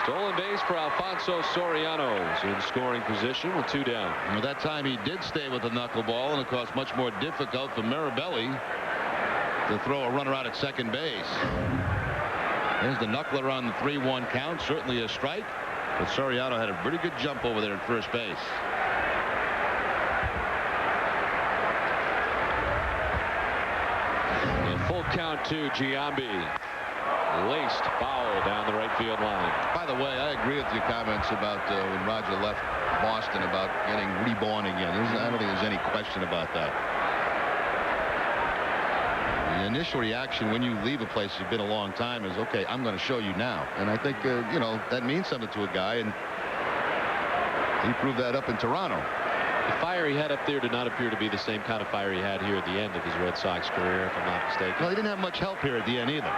S1: Stolen base for Alfonso Soriano. He's in scoring position with 2 down.
S3: Well, that time he did stay with the knuckleball, and of course much more difficult for Mirabelli to throw a runner out at second base. There's the knuckler on the 3-1 count. Certainly a strike, but Soriano had a pretty good jump over there at first base.
S1: Full count to Giambi. Laced foul down the right field line.
S3: By the way, I agree with your comments about when Roger left Boston about getting reborn again. I don't think there's any question about that. The initial reaction when you leave a place you've been a long time is, okay, I'm going to show you now. And I think, you know, that means something to a guy, and he proved that up in Toronto.
S1: The fire he had up there did not appear to be the same kind of fire he had here at the end of his Red Sox career, if I'm not mistaken.
S3: Well, he didn't have much help here at the end either.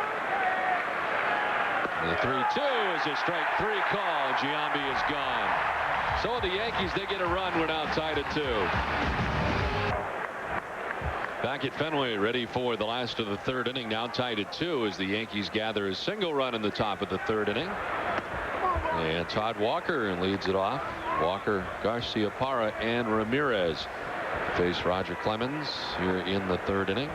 S1: The 3-2 is a strike 3 call. Giambi is gone. So the Yankees, they get a run. We're now tied at 2. Back at Fenway, ready for the last of the 3rd inning. Now tied at 2 as the Yankees gather a single run in the top of the 3rd inning. And Todd Walker leads it off. Walker, Garcia Parra, and Ramirez face Roger Clemens here in the 3rd inning.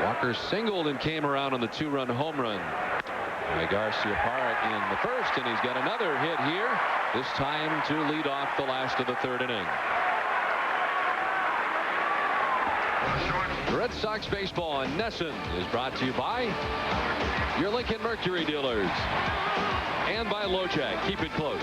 S1: Walker singled and came around on the 2-run home run Garcia-Parra in the first, and he's got another hit here, this time to lead off the last of the third inning. The Red Sox baseball on Nesson is brought to you by your Lincoln Mercury dealers and by LoJack. Keep it close.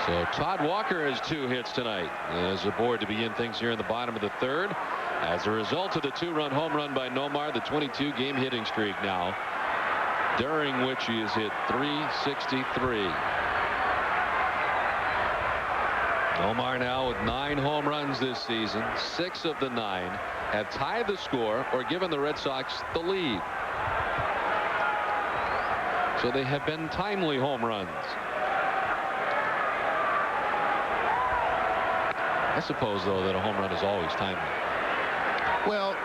S1: So Todd Walker has 2 hits tonight as aboard to begin things here in the bottom of the third. As a result of the 2-run home run by Nomar, the 22-game hitting streak now, during which he has hit .363. Nomar now with 9 home runs this season. 6 of the 9 have tied the score or given the Red Sox the lead. So they have been timely home runs. I suppose, though, that a home run is always timely.
S3: Well,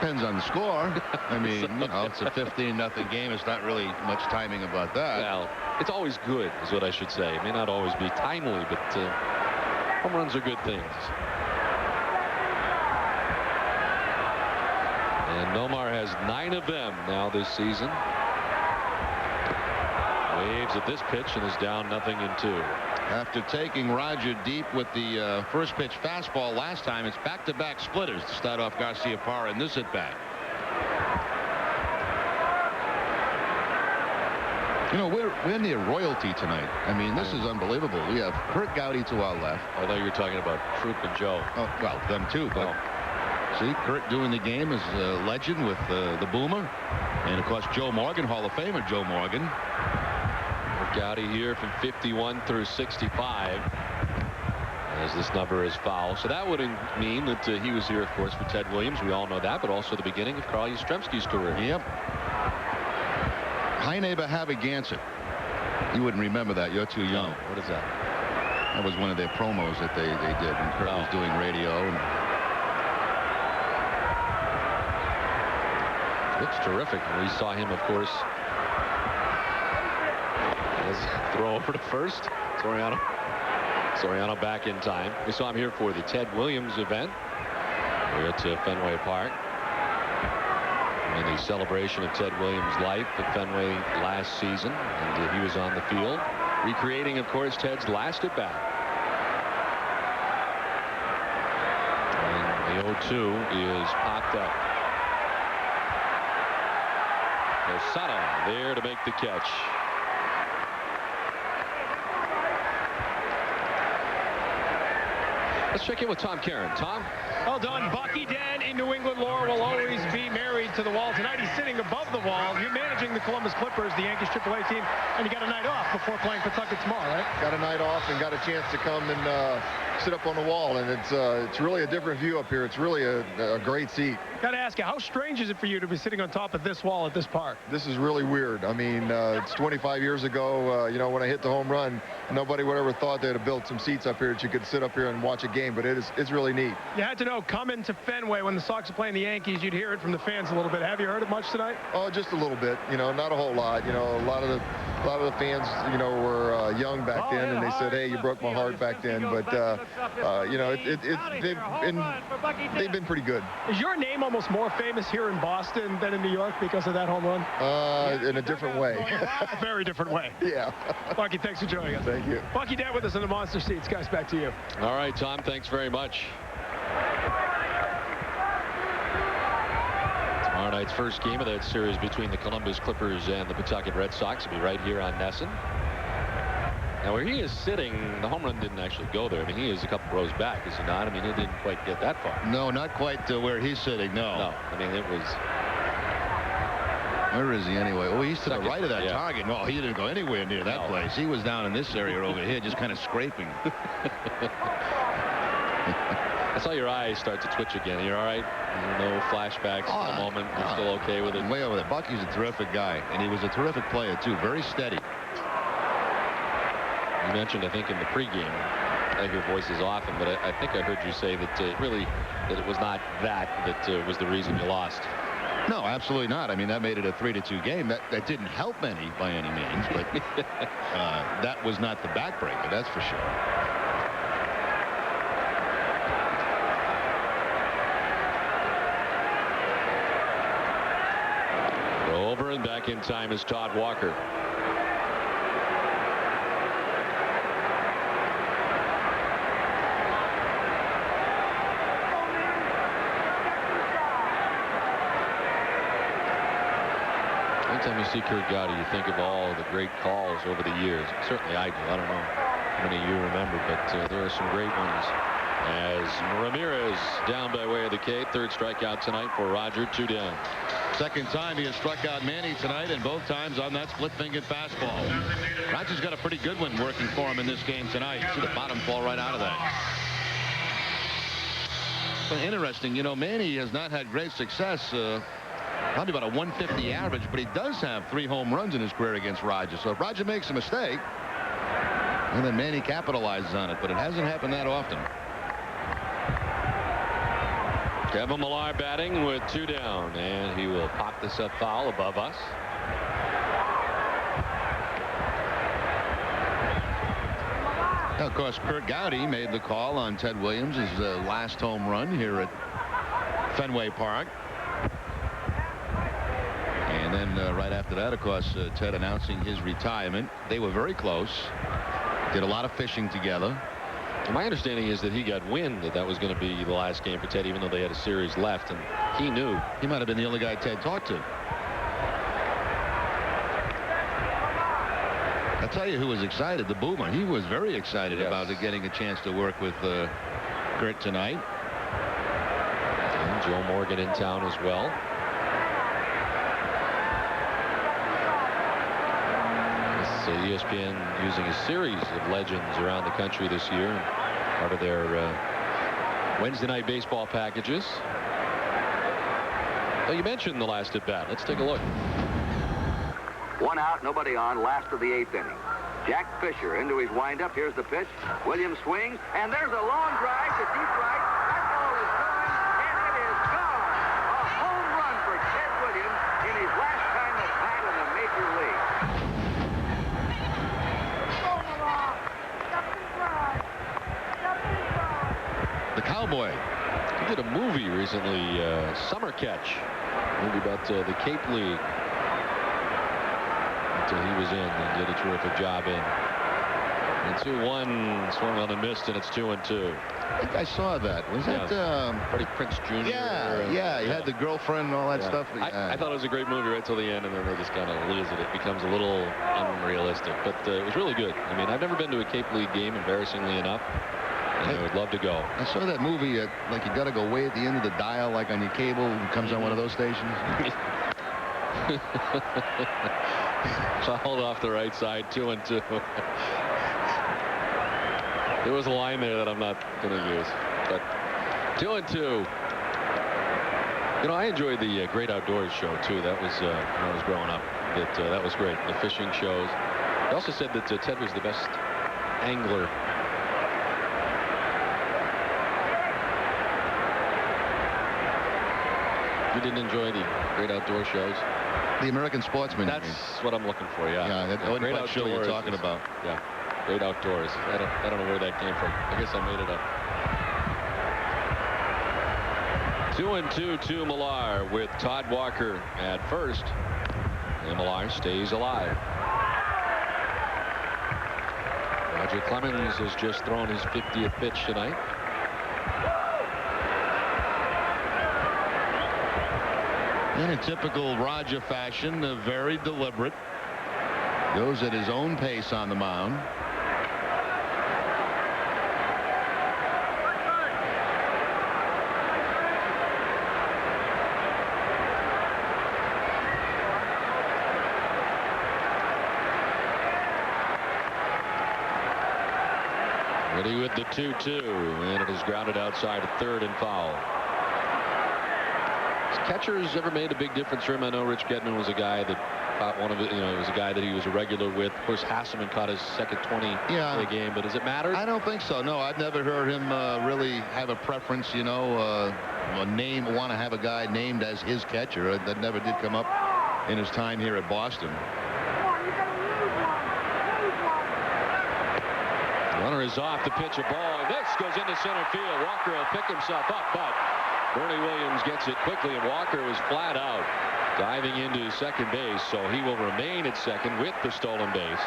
S3: depends on the score. I mean, you know, it's a 15-0 game. It's not really much timing about that.
S1: Well, it's always good, is what I should say. It may not always be timely, but home runs are good things. And Nomar has 9 of them now this season. Waves at this pitch and is down 0-2.
S3: After taking Roger deep with the first pitch fastball last time, it's back-to-back splitters to start off Garcia-Parra in this at-bat. You know, we're near royalty tonight. I mean, this is unbelievable. We have Kurt Gowdy to our left.
S1: I thought you were talking about Troop and Joe.
S3: Oh, well, them too. But see, Kurt doing the game as a legend with the Boomer. And, of course, Joe Morgan, Hall of Famer Joe Morgan.
S1: Gowdy here from 51 through 65 as this number is foul. So that would mean that he was here, of course, for Ted Williams. We all know that, but also the beginning of Carl Yastrzemski's career.
S3: Yep. Hi, neighbor, have a Gansett. You wouldn't remember that. You're too young.
S1: No. What is that?
S3: That was one of their promos that they did when Kurt was doing radio. And
S1: looks terrific. We saw him, of course, throw over to first. Soriano back in time. We saw him here for the Ted Williams event. We're at Fenway Park. In the celebration of Ted Williams' life at Fenway last season. And he was on the field, recreating, of course, Ted's last at bat. And the 0-2 is popped up. Osada there to make the catch. Let's check in with Tom Caron. Tom?
S11: Well done. Bucky Dent in New England lore will always be married to the wall. Tonight he's sitting above the wall. You're managing the Columbus Clippers, the Yankees AAA team, and you got a night off before playing Pawtucket tomorrow, right?
S2: Got a night off and got a chance to come and sit up on the wall, and it's really a different view up here. It's really a great seat.
S11: Got to ask you, how strange is it for you to be sitting on top of this wall at this park?
S2: This is really weird. I mean, it's 25 years ago, you know, when I hit the home run, nobody would ever thought they'd have built some seats up here that you could sit up here and watch a game, but it's really neat.
S11: You had to know, coming to Fenway when the Sox are playing the Yankees, you'd hear it from the fans a little bit. Have you heard it much tonight?
S2: Oh, just a little bit. You know, not a whole lot. You know, a lot of the fans, you know, were young back then, and they said, "Hey, you broke my heart back then." But you know, they've been pretty good.
S11: Is your name almost more famous here in Boston than in New York because of that home run?
S2: In a different way.
S11: A very different way.
S2: Yeah.
S11: Bucky, thanks for joining us.
S2: Thank you.
S11: Bucky Dent with us in the monster seats. Guys, back to you.
S1: All right, Tom, thanks very much. Tomorrow night's first game of that series between the Columbus Clippers and the Pawtucket Red Sox will be right here on Nesson. Now, where he is sitting, the home run didn't actually go there. I mean, he is a couple rows back, is he not? I mean, it didn't quite get that far.
S3: no, not quite where he's sitting. No.
S1: No, I mean, it was.
S3: Where is he anyway? Oh, he's to
S1: Second,
S3: the right of that
S1: yeah.
S3: target. No, he didn't go anywhere near that place. He was down in this area over here, just kind of scraping.
S1: I saw your eyes start to twitch again. You're all right? No flashbacks at the moment. You're still okay with it?
S3: Way over there. Bucky's a terrific guy, and he was a terrific player, too. Very steady.
S1: You mentioned, I think, in the pregame, I hear voices often, but I think I heard you say that that it was not that was the reason you lost.
S3: No, absolutely not. I mean, that made it a 3-2 game. That didn't help any by any means, but that was not the backbreaker, that's for sure.
S1: over, and back in time is Todd Walker. Anytime you see Curt Gowdy, you think of all the great calls over the years. Certainly I do. I don't know how many of you remember, but there are some great ones. As Ramirez down by way of the Cape. Third strikeout tonight for Roger. 2 down.
S3: Second time he has struck out Manny tonight, and both times on that split-fingered fastball. Roger's got a pretty good one working for him in this game tonight. See the bottom fall right out of that. But interesting, you know, Manny has not had great success. Probably about a 150 average, but he does have 3 home runs in his career against Roger. So if Roger makes a mistake, and then Manny capitalizes on it, but it hasn't happened that often.
S1: Kevin Millar batting with 2 down, and he will pop this up foul above us.
S3: Now, of course, Curt Gowdy made the call on Ted Williams' last home run here at Fenway Park. And then right after that, of course, Ted announcing his retirement. They were very close. Did a lot of fishing together.
S1: My understanding is that he got wind that that was going to be the last game for Ted, even though they had a series left, and he knew.
S3: He might have been the only guy Ted talked to. I'll tell you who was excited, the Boomer. He was very excited about getting a chance to work with Curt tonight.
S1: And Joe Morgan in town as well. ESPN using a series of legends around the country this year, part of their Wednesday night baseball packages. Now, you mentioned the last at bat. Let's take a look.
S12: 1 out, nobody on, last of the 8th inning. Jack Fisher into his windup. Here's the pitch. Williams swings, and there's a long drive to deep right. That ball is going, and it is gone. A home run for Ted Williams in his last time at bat in the major league.
S3: The Cowboy.
S1: He did a movie recently, Summer Catch, movie about the Cape League that he was in and did a terrific job in. And 2-1, swung on and missed, and it's 2-2.
S3: I think I saw that. Was that
S1: Freddie Prinze Jr.?
S3: Yeah, he had the girlfriend and all that stuff.
S1: I thought it was a great movie right till the end, and then they just kind of lose it. It becomes a little unrealistic, but it was really good. I mean, I've never been to a Cape League game, embarrassingly enough. I would love to go.
S3: I saw that movie like you got to go way at the end of the dial, like on your cable. It comes on one of those stations.
S1: Fouled off the right side, 2-2. There was a line there that I'm not going to use, but 2-2. You know, I enjoyed the Great Outdoors show too. That was when I was growing up. That was great. The fishing shows. They also said that Ted was the best angler. You didn't enjoy the Great Outdoor shows?
S3: The American Sportsman.
S1: That's what I'm looking for. Yeah.
S3: Yeah. That Great Outdoors show you're talking about.
S1: Yeah. Great Outdoors. I don't know where that came from. I guess I made it up. 2-2 to Millar with Todd Walker at first. And Millar stays alive. Roger Clemens has just thrown his 50th pitch tonight.
S3: In typical Roger fashion, very deliberate. Goes at his own pace on the mound.
S1: Ready with the 2-2, and it is grounded outside at third and foul. Catchers ever made a big difference for him? I know Rich Gedman was a guy that caught one of it. You know, he was a guy that he was a regular with. Of course, Hasselman caught his second 20 in the game. But does it matter?
S3: I don't think so. No, I've never heard him really have a preference. You know, want to have a guy named as his catcher. That never did come up in his time here at Boston.
S1: Runner is off to pitch a ball. And this goes into center field. Walker will pick himself up, but Bernie Williams gets it quickly, and Walker was flat out. diving into second base, so he will remain at second with the stolen base.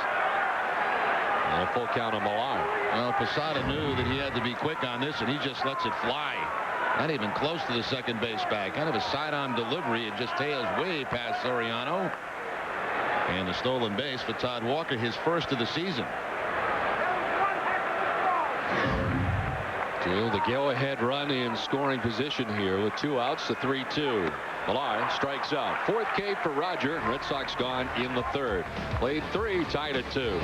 S1: And a full count on Millar.
S3: Well, Posada knew that he had to be quick on this, and he just lets it fly. Not even close to the second base bag. Kind of a side-on delivery. It just tails way past Soriano. And the stolen base for Todd Walker, his first of the season.
S1: To the go-ahead run in scoring position here with 2 outs, the 3-2. Millar strikes out. 4th K for Roger. Red Sox gone in the 3rd. Played 3, tied at 2.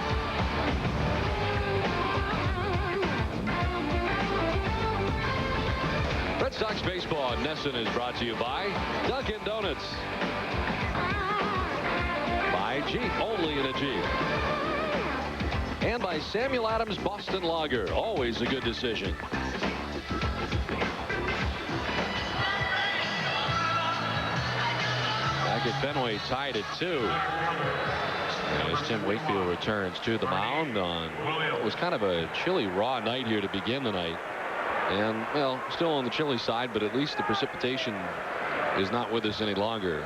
S1: Red Sox baseball on Nesson is brought to you by Dunkin' Donuts. By Jeep, only in a Jeep. And by Samuel Adams Boston Lager, always a good decision. Back at Fenway, tied at 2. As Tim Wakefield returns to the mound on what was kind of a chilly, raw night here to begin the night. And, well, still on the chilly side, but at least the precipitation is not with us any longer.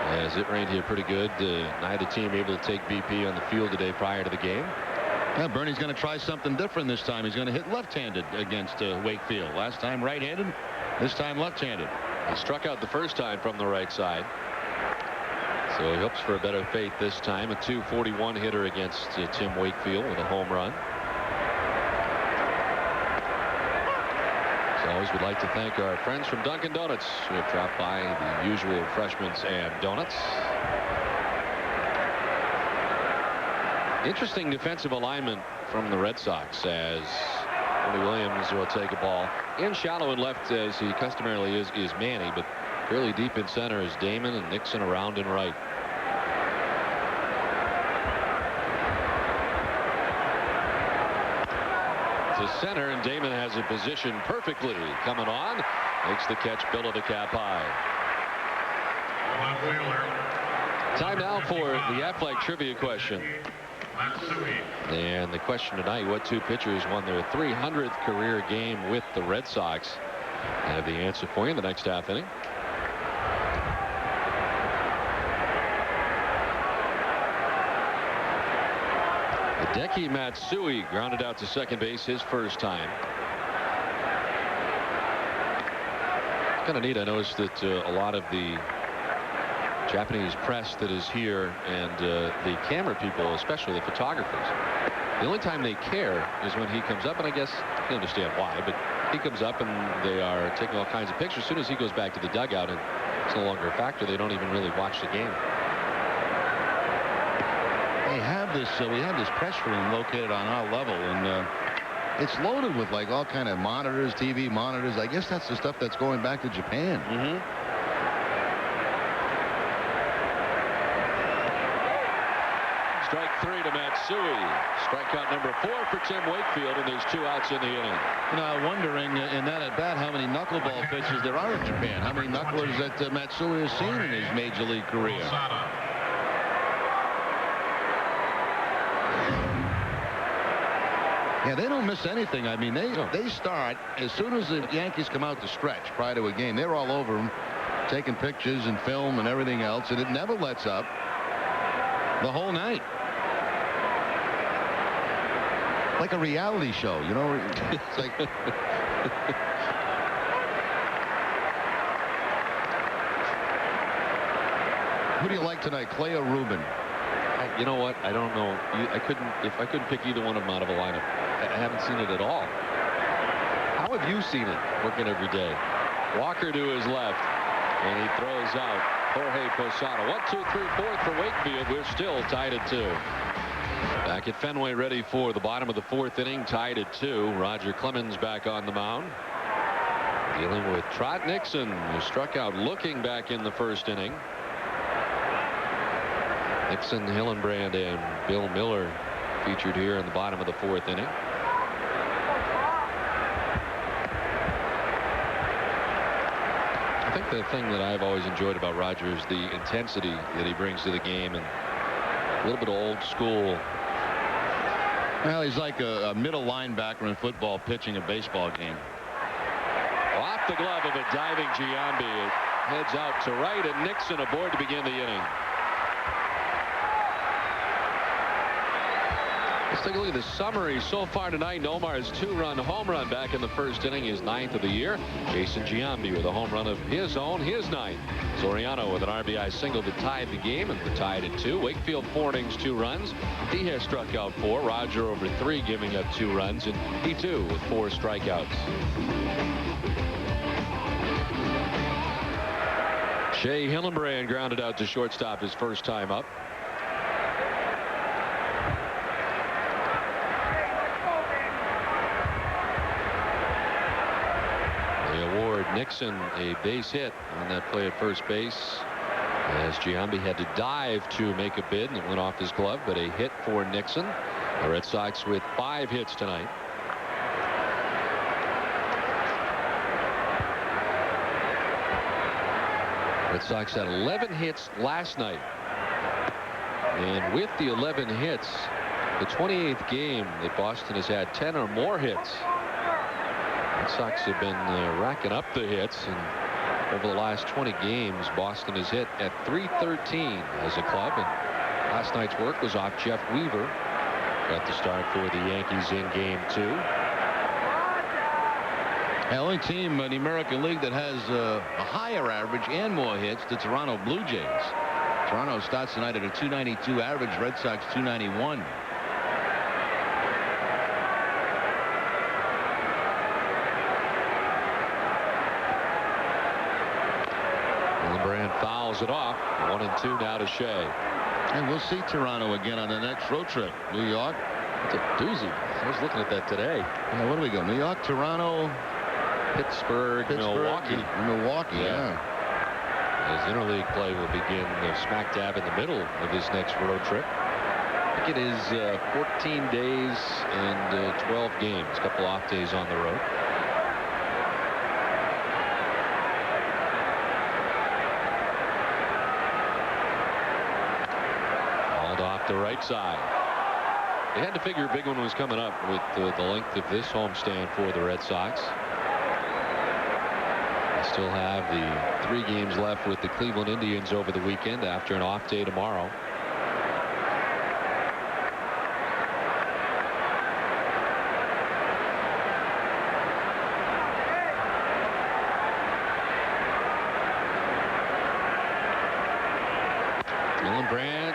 S1: As it rained here pretty good. Neither team able to take BP on the field today prior to the game.
S3: Well, Bernie's going to try something different this time. He's going to hit left-handed against Wakefield. Last time right-handed, this time left-handed.
S1: He struck out the first time from the right side. So he hopes for a better fate this time. A .241 hitter against Tim Wakefield with a home run. As always, we'd like to thank our friends from Dunkin' Donuts who have dropped by the usual refreshments and donuts. Interesting defensive alignment from the Red Sox as Tony Williams will take a ball in shallow and left, as he customarily is Manny, but fairly deep in center is Damon, and Nixon around and right. To center, and Damon has it positioned perfectly. Coming on, makes the catch, below the cap high. Time now for the Affleck trivia question. And the question tonight, what 2 pitchers won their 300th career game with the Red Sox? I have the answer for you in the next half inning. Hideki Matsui grounded out to second base his first time. It's kind of neat. I noticed that a lot of the Japanese press that is here and the camera people, especially the photographers, the only time they care is when he comes up, and I guess you understand why, but he comes up and they are taking all kinds of pictures. As soon as he goes back to the dugout and it's no longer a factor, they don't even really watch the game.
S3: They have this, we have this press room located on our level, and it's loaded with like all kind of monitors, TV monitors. I guess that's the stuff that's going back to Japan.
S1: Strike 3 to Matsui. Strikeout number 4 for Tim Wakefield, and there's 2 outs in the inning.
S3: You know, wondering in that at bat how many knuckleball pitches there are in Japan. How many knucklers that Matsui has seen in his major league career. Yeah, they don't miss anything. I mean, they start as soon as the Yankees come out to stretch prior to a game. They're all over them, taking pictures and film and everything else, and it never lets up the whole night. Like a reality show, you know. It's like who do you like tonight, Clay or Rubin?
S1: You know what? I don't know. If I couldn't pick either one of them out of a lineup. I haven't seen it at all. How have you seen it working every day? Walker to his left, and he throws out Jorge Posada. 1, 2, 3, 4 for Wakefield. We're still tied at 2. Back at Fenway, ready for the bottom of the 4th inning, tied at 2. Roger Clemens back on the mound, dealing with Trot Nixon, who struck out looking back in the first inning. Nixon, Hillenbrand, and Bill Miller featured here in the bottom of the 4th inning. I think the thing that I've always enjoyed about Roger is the intensity that he brings to the game, and a little bit of old school.
S3: Well, he's like a middle linebacker in football pitching a baseball game.
S1: Off the glove of a diving Giambi. heads out to right, and Nixon aboard to begin the inning. Let's take a look at the summary so far tonight. Nomar's 2-run home run back in the first inning, his 9th of the year. Jason Giambi with a home run of his own, his 9th. Soriano with an RBI single that tied the game, and we're tied at 2. Wakefield 4 innings, 2 runs. He has struck out 4. Roger over 3, giving up 2 runs, and he too with 4 strikeouts. Shea Hillenbrand grounded out to shortstop his first time up. Nixon a base hit on that play at first base, as Giambi had to dive to make a bid, and it went off his glove, but a hit for Nixon. The Red Sox with 5 hits tonight. Red Sox had 11 hits last night, and with the 11 hits, the 28th game that Boston has had 10 or more hits. Red Sox have been racking up the hits, and over the last 20 games, Boston has hit at .313 as a club. And last night's work was off Jeff Weaver. Got the start for the Yankees in Game 2.
S3: The only team in the American League that has a higher average and more hits, the Toronto Blue Jays. Toronto starts tonight at a .292 average. Red Sox .291.
S1: Fouls it off. 1-2 now to Shea.
S3: And we'll see Toronto again on the next road trip. New York.
S1: It's a doozy. I was looking at that today.
S3: Yeah, where do we go? New York, Toronto,
S1: Pittsburgh, Milwaukee.
S3: Yeah.
S1: As interleague play will begin smack dab in the middle of this next road trip. I think it is 14 days and 12 games. A couple off days on the road. The right side. They had to figure a big one was coming up with the length of this homestand for the Red Sox. They still have the 3 games left with the Cleveland Indians over the weekend after an off day tomorrow.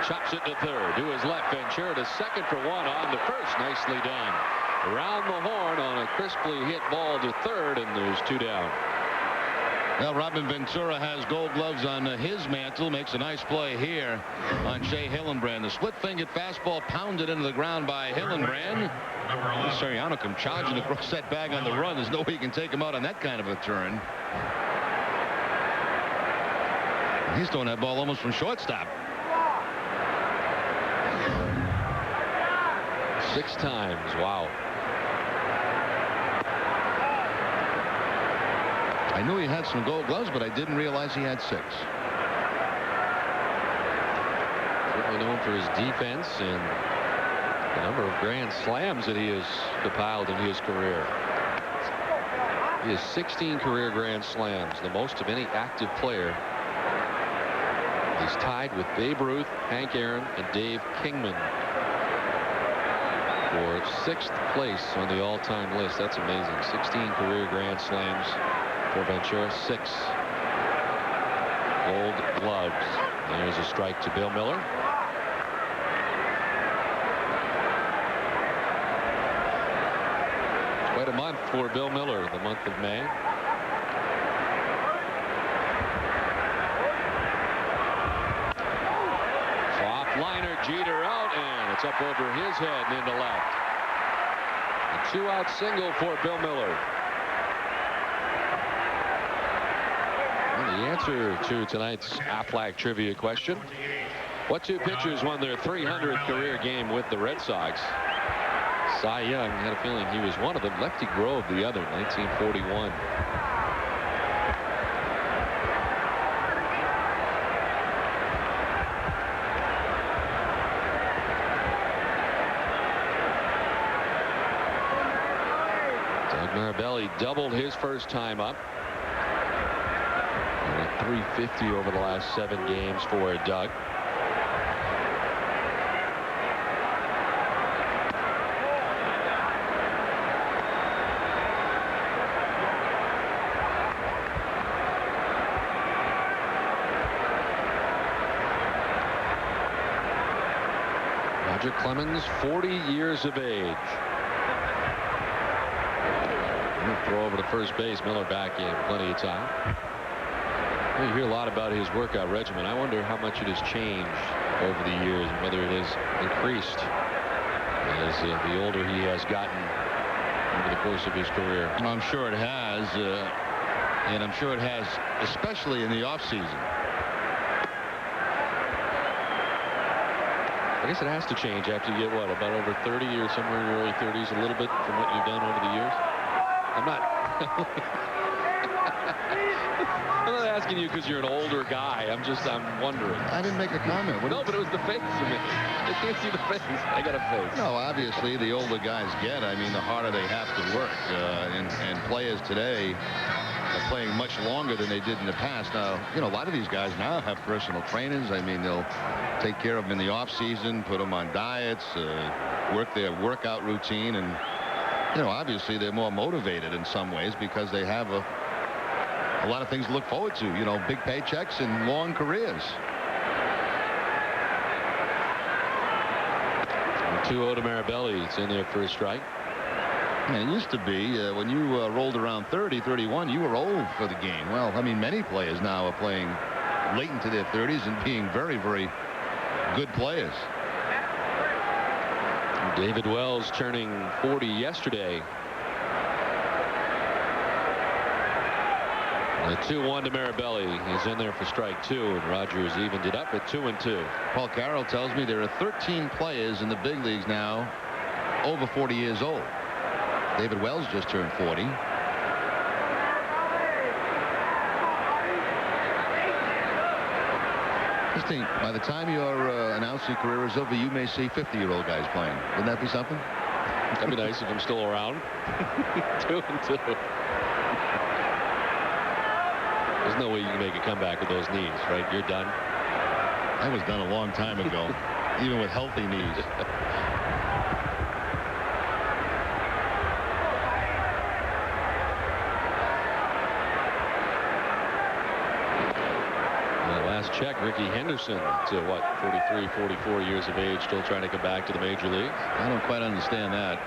S1: Chops it to third, to his left, Ventura to second for 1 on the first. Nicely done. Around the horn on a crisply hit ball to third, and there's 2 down.
S3: Well, Robin Ventura has Gold Gloves on his mantle. Makes a nice play here on Shea Hillenbrand. The split-fingered fastball pounded into the ground by Hillenbrand. Soriano come charging across that bag on the run. There's no way you can take him out on that kind of a turn. He's throwing that ball almost from shortstop.
S1: 6 times. Wow.
S3: I knew he had some Gold Gloves, but I didn't realize he had 6.
S1: Certainly known for his defense and the number of grand slams that he has compiled in his career. He has 16 career grand slams, the most of any active player. He's tied with Babe Ruth, Hank Aaron, and Dave Kingman for 6th place on the all-time list. That's amazing. 16 career grand slams for Ventura. 6 Gold Gloves. There's a strike to Bill Miller. Quite a month for Bill Miller, the month of May. Soft liner, Jeter out, and it's up over his head and into left. A 2-out single for Bill Miller. And the answer to tonight's Aflac trivia question: what 2 pitchers won their 300th career game with the Red Sox? Cy Young had a feeling he was one of them. Lefty Grove the other. 1941. Doug Marabelli doubled his first time up. And a .350 over the last 7 games for Doug. Clemens, 40 years of age. Throw over to first base. Miller back in. Plenty of time. Well, you hear a lot about his workout regimen. I wonder how much it has changed over the years and whether it has increased as the older he has gotten over the course of his career.
S3: I'm sure it has. And I'm sure it has, especially in the offseason.
S1: I guess it has to change after you get, what, about over 30 or somewhere in your early 30s, a little bit from what you've done over the years? I'm not I'm not asking you because you're an older guy. I'm wondering.
S3: I didn't make a comment.
S1: No, but it was the face of me. I can't see the face. I got a face.
S3: No, obviously, the older guys get, I mean, the harder they have to work. And players today are playing much longer than they did in the past. Now, you know, a lot of these guys now have personal trainers. I mean, they'll take care of them in the off season, put them on diets, work their workout routine, and you know, obviously they're more motivated in some ways because they have a lot of things to look forward to, you know, big paychecks and long careers.
S1: 2-0 to Marabelli. It's in there for a strike.
S3: And it used to be when you rolled around 30, 31, you were old for the game. Well, I mean, many players now are playing late into their 30s and being very, very good players.
S1: David Wells turning 40 yesterday. The 2-1 to Marabelli. He's in there for strike 2, and Rogers evened it up at 2-2.
S3: Paul Carroll tells me there are 13 players in the big leagues now over 40 years old. David Wells just turned 40. By the time your announcing career is over, you may see 50-year-old guys playing. Wouldn't that be something?
S1: That'd be nice if I'm still around. 2-2. There's no way you can make a comeback with those knees, right? You're done.
S3: I was done a long time ago, even with healthy knees.
S1: Check Ricky Henderson to what, 43, 44 years of age, still trying to come back to the major leagues.
S3: I don't quite understand that.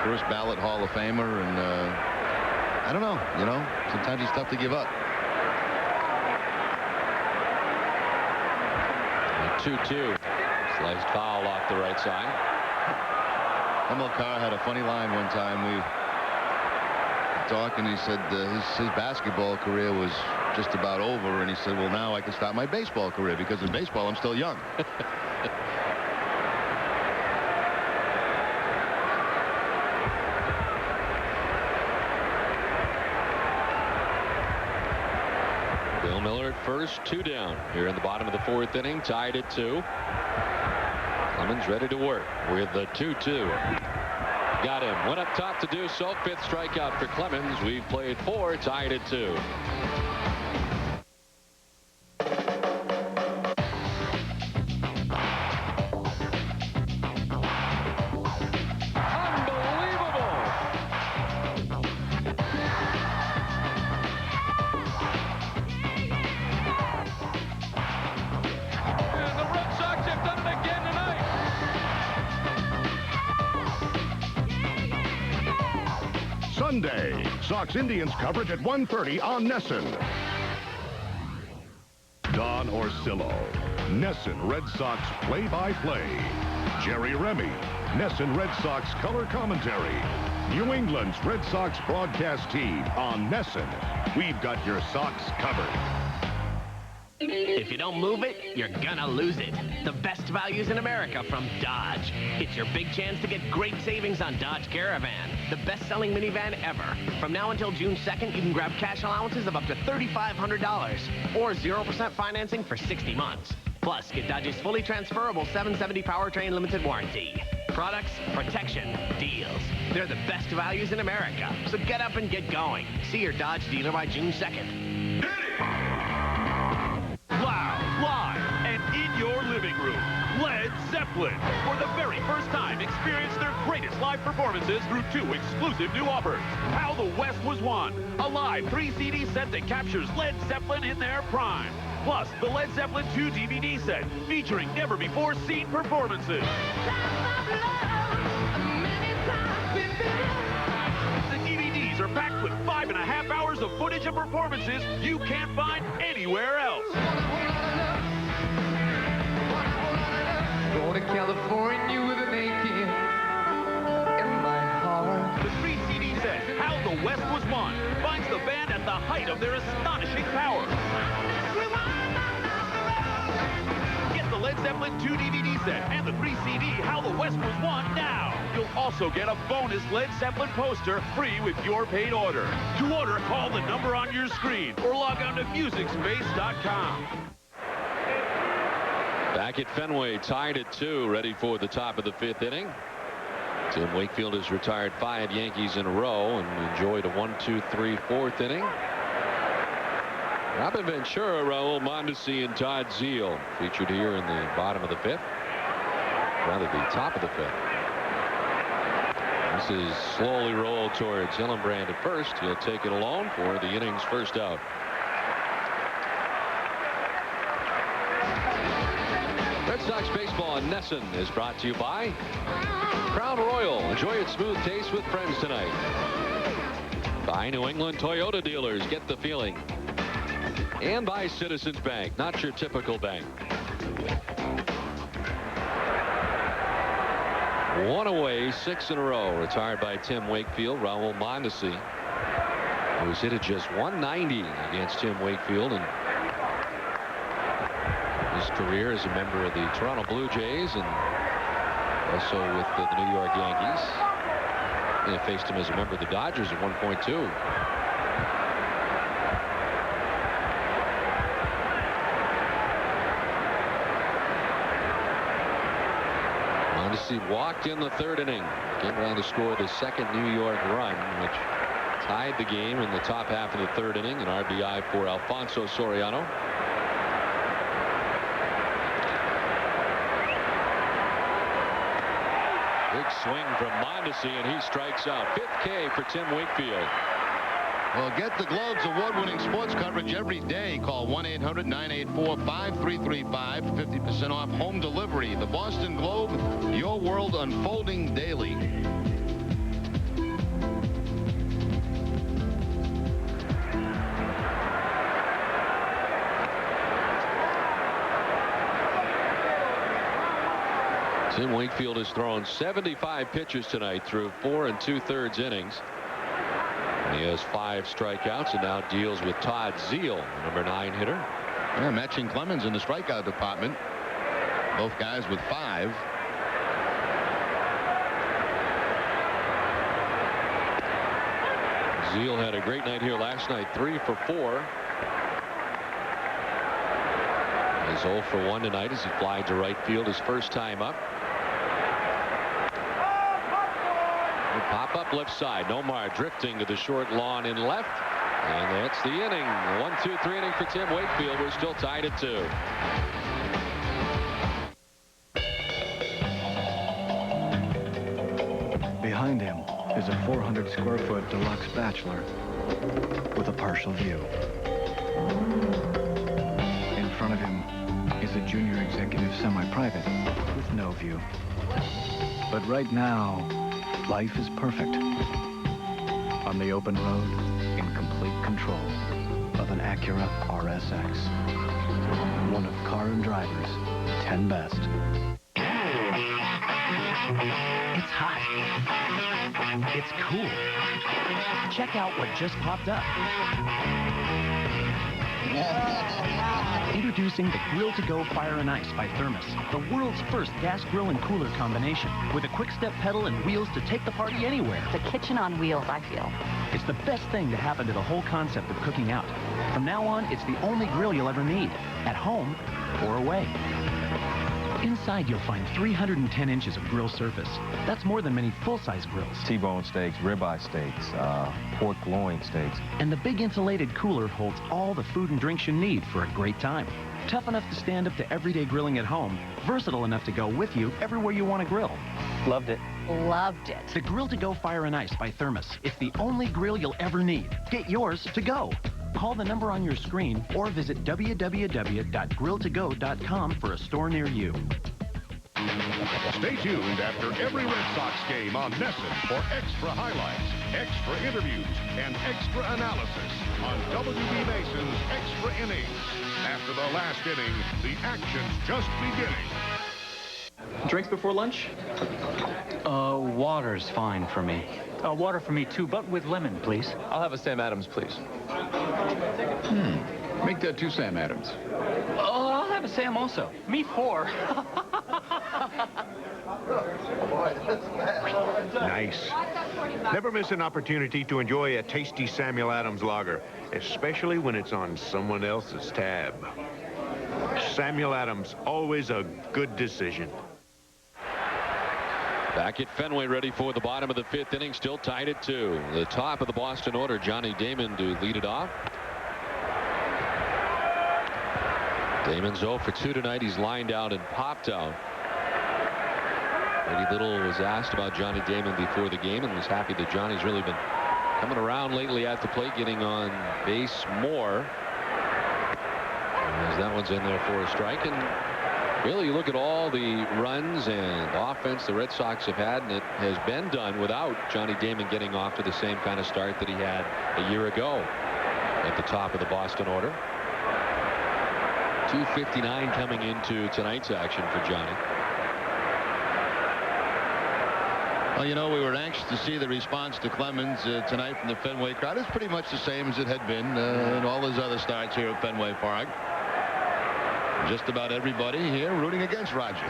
S3: First ballot Hall of Famer, and I don't know. You know, sometimes it's tough to give up.
S1: 2-2. Sliced foul off the right side.
S3: Hamilcar had a funny line one time. We were talking. He said his basketball career was just about over, and he said, well, now I can start my baseball career because in baseball I'm still young.
S1: Bill Miller at first, 2 down here in the bottom of the 4th inning, tied at 2. Clemens ready to work with the 2-2. Got him. Went up top to do so. 5th strikeout for Clemens. We've played 4, tied at 2.
S13: Sunday, Sox Indians coverage at 1:30 on Nesson. Don Orsillo, Nesson Red Sox play-by-play. Jerry Remy, Nesson Red Sox color commentary. New England's Red Sox broadcast team on Nesson. We've got your Sox covered.
S14: If you don't move it, you're gonna lose it. The best values in America from Dodge. It's your big chance to get great savings on Dodge Caravan, the best-selling minivan ever. From now until June 2nd, you can grab cash allowances of up to $3,500 or 0% financing for 60 months. Plus, get Dodge's fully transferable 770 powertrain limited warranty. Products, protection, deals. They're the best values in America. So get up and get going. See your Dodge dealer by June 2nd.
S15: live and in your living room. Led Zeppelin. For the very first time, experience their greatest live performances through 2 exclusive new offers. How the West Was Won, a live 3-CD set that captures Led Zeppelin in their prime. Plus, the Led Zeppelin 2 DVD set, featuring never-before-seen performances. The DVDs are packed with 5.5 hours of footage and performances you can't find anywhere else.
S16: Go to California with an aching in my heart.
S15: The 3-CD set, How the West Was Won, finds the band at the height of their astonishing power. Get the Led Zeppelin 2 DVD set and the 3-CD How the West Was Won now. You'll also get a bonus Led Zeppelin poster free with your paid order. To order, call the number on your screen or log on to MusicSpace.com.
S1: Back at Fenway, tied at 2, ready for the top of the 5th inning. Tim Wakefield has retired 5 Yankees in a row and enjoyed a 1, 2, 3, 4th inning. Robin Ventura, Raul Mondesi, and Todd Zeile featured here in the bottom of the 5th. Rather, the top of the 5th. This is slowly rolled towards Hillenbrand at first. He'll take it alone for the inning's first out. Red Sox baseball in Nesson is brought to you by Crown Royal. Enjoy its smooth taste with friends tonight. By New England Toyota dealers. Get the feeling. And by Citizens Bank, not your typical bank. 1 away, 6 in a row. Retired by Tim Wakefield. Raul Mondesi, who's hit at just 190 against Tim Wakefield, and his career as a member of the Toronto Blue Jays and also with the New York Yankees. They faced him as a member of the Dodgers at 1.2. Mondesi walked in the 3rd inning. Came around to score the 2nd New York run, which tied the game in the top half of the 3rd inning. An RBI for Alfonso Soriano. Big swing from Mondesi, and he strikes out. 5th K for Tim Wakefield.
S3: Well, get the Globe's award-winning sports coverage every day. Call 1-800-984-5335 for 50% off home delivery. The Boston Globe, your world unfolding daily.
S1: Tim Wakefield has thrown 75 pitches tonight through 4 2/3 innings. And he has 5 strikeouts and now deals with Todd Zeile, number 9 hitter.
S3: Yeah, matching Clemens in the strikeout department. Both guys with 5.
S1: Zeile had a great night here last night, 3 for 4. He's 0 for 1 tonight as he flies to right field his first time up. Pop up left side. Nomar drifting to the short lawn in left. And that's the inning. 1, 2, 3 inning for Tim Wakefield. We're still tied at 2.
S17: Behind him is a 400 square foot deluxe bachelor with a partial view. In front of him is a junior executive semi-private with no view. But right now, life is perfect. On the open road, in complete control of an Acura RSX. One of Car and Driver's 10 best.
S14: It's hot. It's cool. Check out what just popped up. Introducing the Grill to Go Fire and Ice by Thermos, the world's first gas grill and cooler combination, with a quick step pedal and wheels to take the party anywhere.
S18: The kitchen on wheels, I feel.
S14: It's the best thing to happen to the whole concept of cooking out. From now on, it's the only grill you'll ever need, at home or away. Inside, you'll find 310 inches of grill surface. That's more than many full-size grills.
S19: T-bone steaks, ribeye steaks, pork loin steaks.
S14: And the big insulated cooler holds all the food and drinks you need for a great time.
S7: Tough enough to stand up to everyday grilling at home. Versatile enough to go with you everywhere you want to grill.
S18: Loved it.
S6: Loved it.
S7: The Grill to Go Fire and Ice by Thermos. It's the only grill you'll ever need. Get yours to go. Call the number on your screen or visit www.grilltogo.com for a store near you.
S13: Stay tuned after every Red Sox game on Nesson for extra highlights, extra interviews, and extra analysis on WB Mason's Extra Innings. After the last inning, the action's just beginning.
S9: Drinks before lunch?
S18: Water's fine for me.
S9: Water for me too, but with lemon, please.
S18: I'll have a Sam Adams, please.
S20: Make that 2 Sam Adams.
S18: Oh, I'll have a Sam also.
S9: Me 4.
S21: Nice. Never miss an opportunity to enjoy a tasty Samuel Adams lager, especially when it's on someone else's tab. Samuel Adams, always a good decision.
S1: Back at Fenway, ready for the bottom of the 5th inning, still tied at 2. The top of the Boston order, Johnny Damon to lead it off. Damon's 0 for 2 tonight. He's lined out and popped out. Eddie Little was asked about Johnny Damon before the game and was happy that Johnny's really been coming around lately at the plate, getting on base more. As that one's in there for a strike. And really, you look at all the runs and offense the Red Sox have had, and it has been done without Johnny Damon getting off to the same kind of start that he had a year ago at the top of the Boston order. 2:59 coming into tonight's action for Johnny.
S3: Well, you know, we were anxious to see the response to Clemens tonight from the Fenway crowd. It's pretty much the same as it had been in all his other starts here at Fenway Park. Just about everybody here rooting against Roger.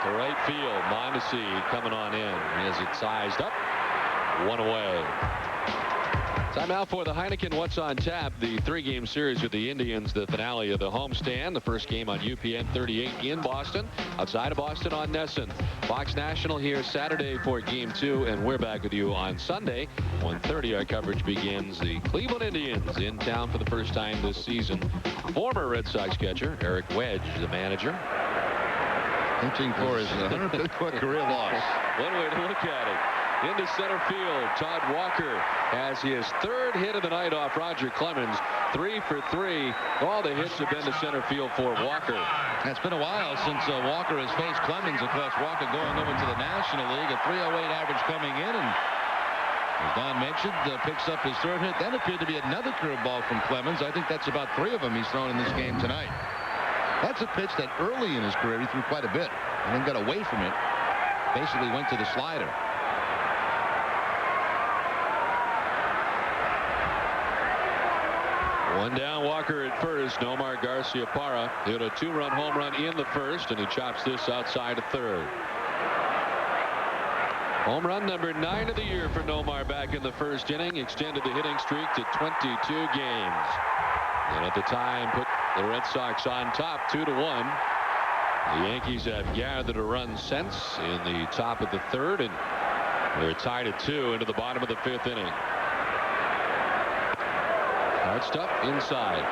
S1: To right field, Mondesi coming on in. He has it sized up. 1 away. Time out for the Heineken What's on Tap, the 3-game series with the Indians, the finale of the homestand. The first game on UPN 38 in Boston, outside of Boston on Nesson. Fox National here Saturday for Game 2, and we're back with you on Sunday. 1:30 our coverage begins. The Cleveland Indians in town for the first time this season. Former Red Sox catcher Eric Wedge, the manager.
S3: Pitching for his 105th career loss.
S1: One way to look at it. Into center field, Todd Walker has his 3rd hit of the night off Roger Clemens. 3 for 3. All the hits have been to center field for Walker.
S3: It's been a while since Walker has faced Clemens. Of course, Walker going over to the National League, a 308 average coming in, and as Don mentioned, picks up his 3rd hit. Then appeared to be another curveball from Clemens. I think that's about 3 of them he's thrown in this game tonight. That's a pitch that early in his career he threw quite a bit, and then got away from it. Basically went to the slider.
S1: One down, Walker at first. Nomar Garcia-Parra hit a 2-run home run in the first, and he chops this outside of 3rd. Home run number 9 of the year for Nomar back in the first inning, extended the hitting streak to 22 games. And at the time, put the Red Sox on top 2-1. The Yankees have gathered a run since in the top of the 3rd, and they're tied at 2 into the bottom of the 5th inning. Hard stuff inside.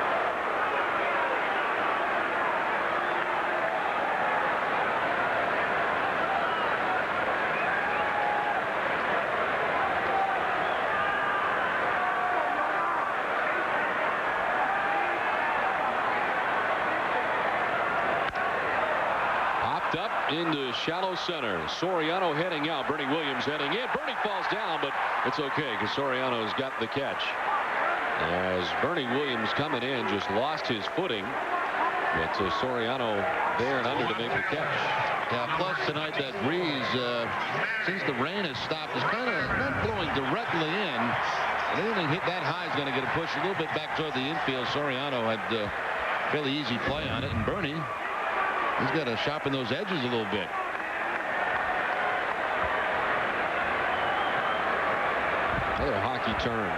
S1: Popped up into shallow center. Soriano heading out. Bernie Williams heading in. Bernie falls down, but it's okay because Soriano's got the catch. As Bernie Williams coming in just lost his footing, but Soriano there and under to make the catch.
S3: Yeah, plus tonight that breeze, since the rain has stopped, is kind of not blowing directly in. And anything hit that high is going to get a push a little bit back toward the infield. Soriano had fairly easy play on it, and Bernie, he's got to sharpen those edges a little bit.
S1: Another hockey turn.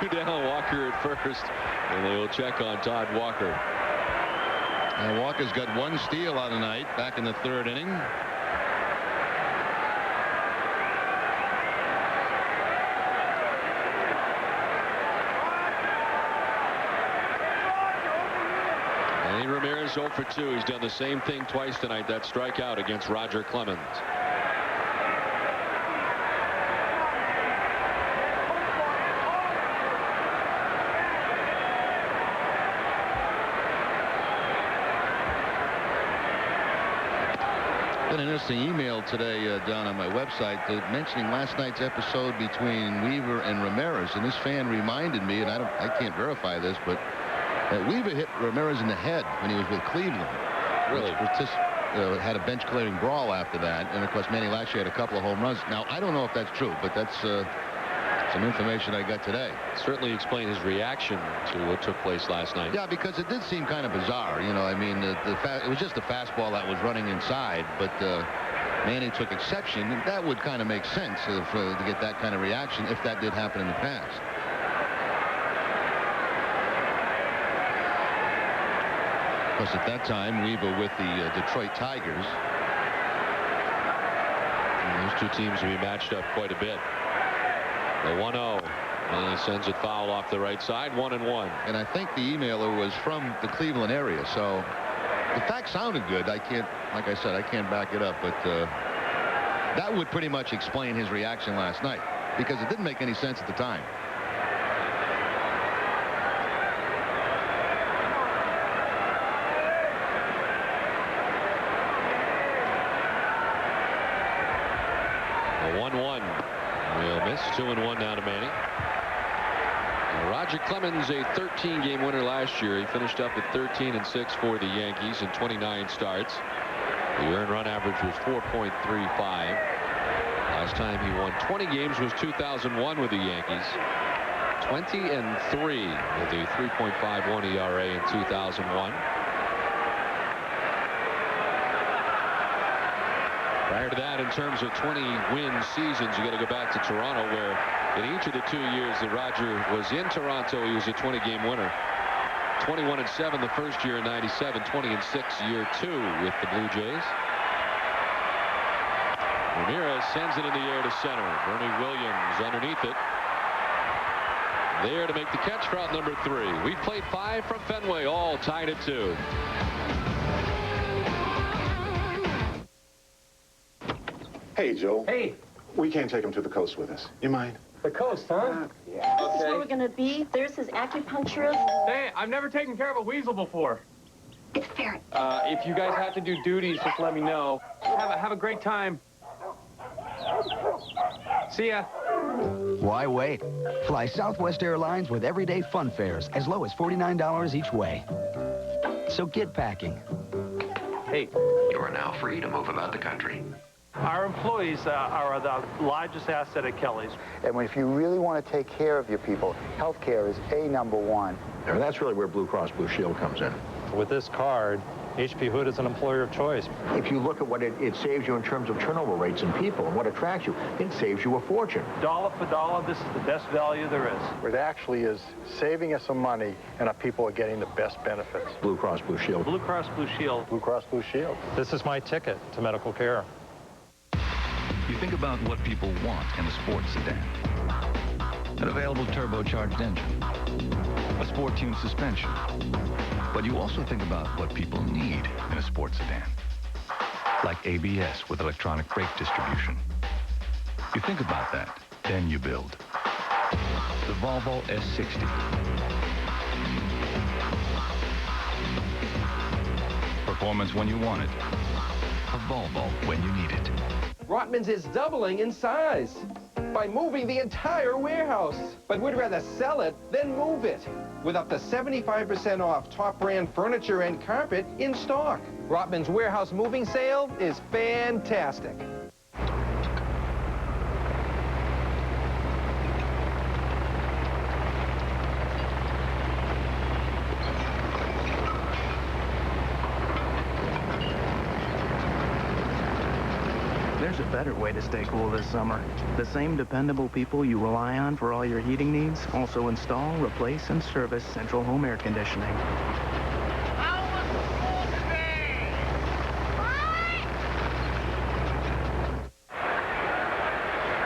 S1: 2 down, Walker at first, and they will check on Todd Walker.
S3: And Walker's got 1 steal on the night back in the 3rd inning.
S1: Manny Ramirez 0 for 2. He's done the same thing twice tonight. That strikeout against Roger Clemens.
S3: An interesting email today down on my website mentioning last night's episode between Weaver and Ramirez, and this fan reminded me, and I can't verify this, but Weaver hit Ramirez in the head when he was with Cleveland.
S1: Really?
S3: Had a bench clearing brawl after that, and of course Manny Laxey had a couple of home runs. Now I don't know if that's true, but that's some information I got today.
S1: Certainly explain his reaction to what took place last night.
S3: Yeah, because it did seem kind of bizarre. You know, I mean, it was just a fastball that was running inside, but Manny took exception. And that would kind of make sense to get that kind of reaction if that did happen in the past. Of course, at that time, Weaver with the Detroit Tigers.
S1: And those two teams will be matched up quite a bit. The 1-0, and he sends it foul off the right side, 1-1.
S3: And I think the emailer was from the Cleveland area, so the fact sounded good. I can't, like I said, I can't back it up, but that would pretty much explain his reaction last night, because it didn't make any sense at the time.
S1: The 1-1. We'll miss. 2-1 now to Manny. Roger Clemens, a 13-game winner last year. He finished up at 13-6 for the Yankees in 29 starts. The earned run average was 4.35. Last time he won 20 games was 2001 with the Yankees. 20-3 with a 3.51 ERA in 2001. Prior to that, in terms of 20-win seasons, you got to go back to Toronto, where in each of the 2 years that Roger was in Toronto, he was a 20-game winner. 21-7 the first year in '97, 20-6 year 2 with the Blue Jays. Ramirez sends it in the air to center. Bernie Williams underneath it. There to make the catch for out number 3. We played 5 from Fenway, all tied at 2.
S20: Hey, Joe.
S22: Hey.
S20: We can't take him to the coast with us. You mind?
S22: The coast, huh? Yeah.
S23: This is where we're gonna be. There's his acupuncturist.
S22: Hey, I've never taken care of a weasel before.
S23: It's ferret.
S22: If you guys have to do duties, just let me know. Have a great time. See ya.
S24: Why wait? Fly Southwest Airlines with everyday fun fares as low as $49 each way. So get packing.
S22: Hey.
S25: You are now free to move about the country.
S22: Our employees are the largest asset at Kelly's.
S26: And if you really want to take care of your people, health care is #1.
S20: And that's really where Blue Cross Blue Shield comes in.
S4: With this card, HP Hood is an employer of choice.
S20: If you look at what it saves you in terms of turnover rates and people and what attracts you, it saves you a fortune.
S22: Dollar for dollar, this is the best value there is.
S26: It actually is saving us some money, and our people are getting the best benefits.
S20: Blue Cross Blue Shield.
S22: Blue Cross Blue Shield.
S26: Blue Cross Blue Shield.
S4: This is my ticket to medical care.
S17: You think about what people want in a sports sedan. An available turbocharged engine. A sport-tuned suspension. But you also think about what people need in a sports sedan. Like ABS with electronic brake distribution. You think about that, then you build. The Volvo S60. Performance when you want it. A Volvo when you need it.
S27: Rotman's is doubling in size by moving the entire warehouse. But we'd rather sell it than move it. With up to 75% off top brand furniture and carpet in stock. Rotman's warehouse moving sale is fantastic.
S28: There's a better way to stay cool this summer. The same dependable people you rely on for all your heating needs also install, replace, and service central home air conditioning.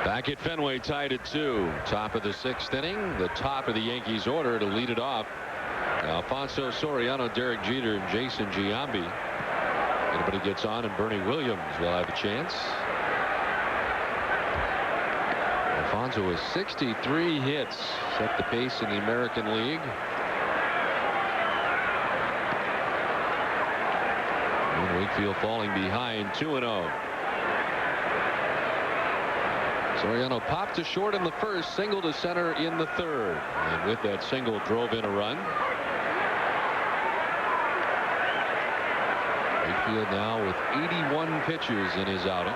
S1: Back at Fenway, tied at 2. Top of the 6th inning. The top of the Yankees order to lead it off. Alfonso Soriano, Derek Jeter, and Jason Giambi. Anybody gets on, and Bernie Williams will have a chance. Alfonso with 63 hits, set the pace in the American League. And Wakefield falling behind 2-0. Soriano popped to short in the first, single to center in the third, and with that single drove in a run. Wakefield now with 81 pitches in his outing.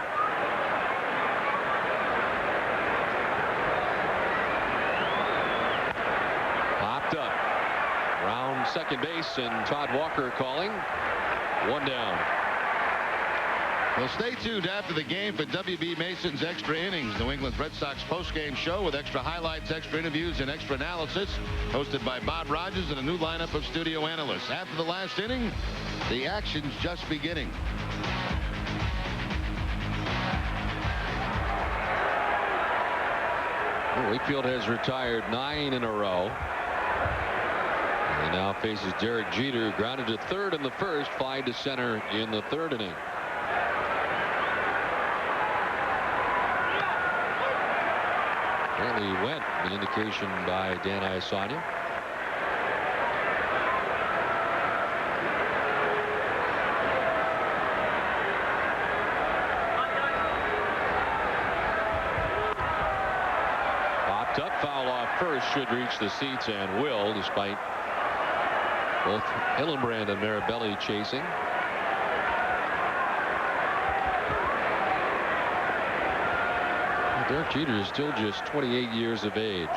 S1: Popped up round second base, and Todd Walker calling. One down.
S3: Well, stay tuned after the game for W.B. Mason's Extra Innings, New England's Red Sox post-game show with extra highlights, extra interviews, and extra analysis, hosted by Bob Rogers and a new lineup of studio analysts. After the last inning, the action's just beginning.
S1: Well, Wakefield has retired 9 in a row. And now faces Derek Jeter, grounded to third in the first, fly to center in the third inning. Apparently went, the indication by Dan Iasanya. Popped up, foul off first, should reach the seats and will, despite both Hillenbrand and Marabelli chasing. Derek Jeter is still just 28 years of age.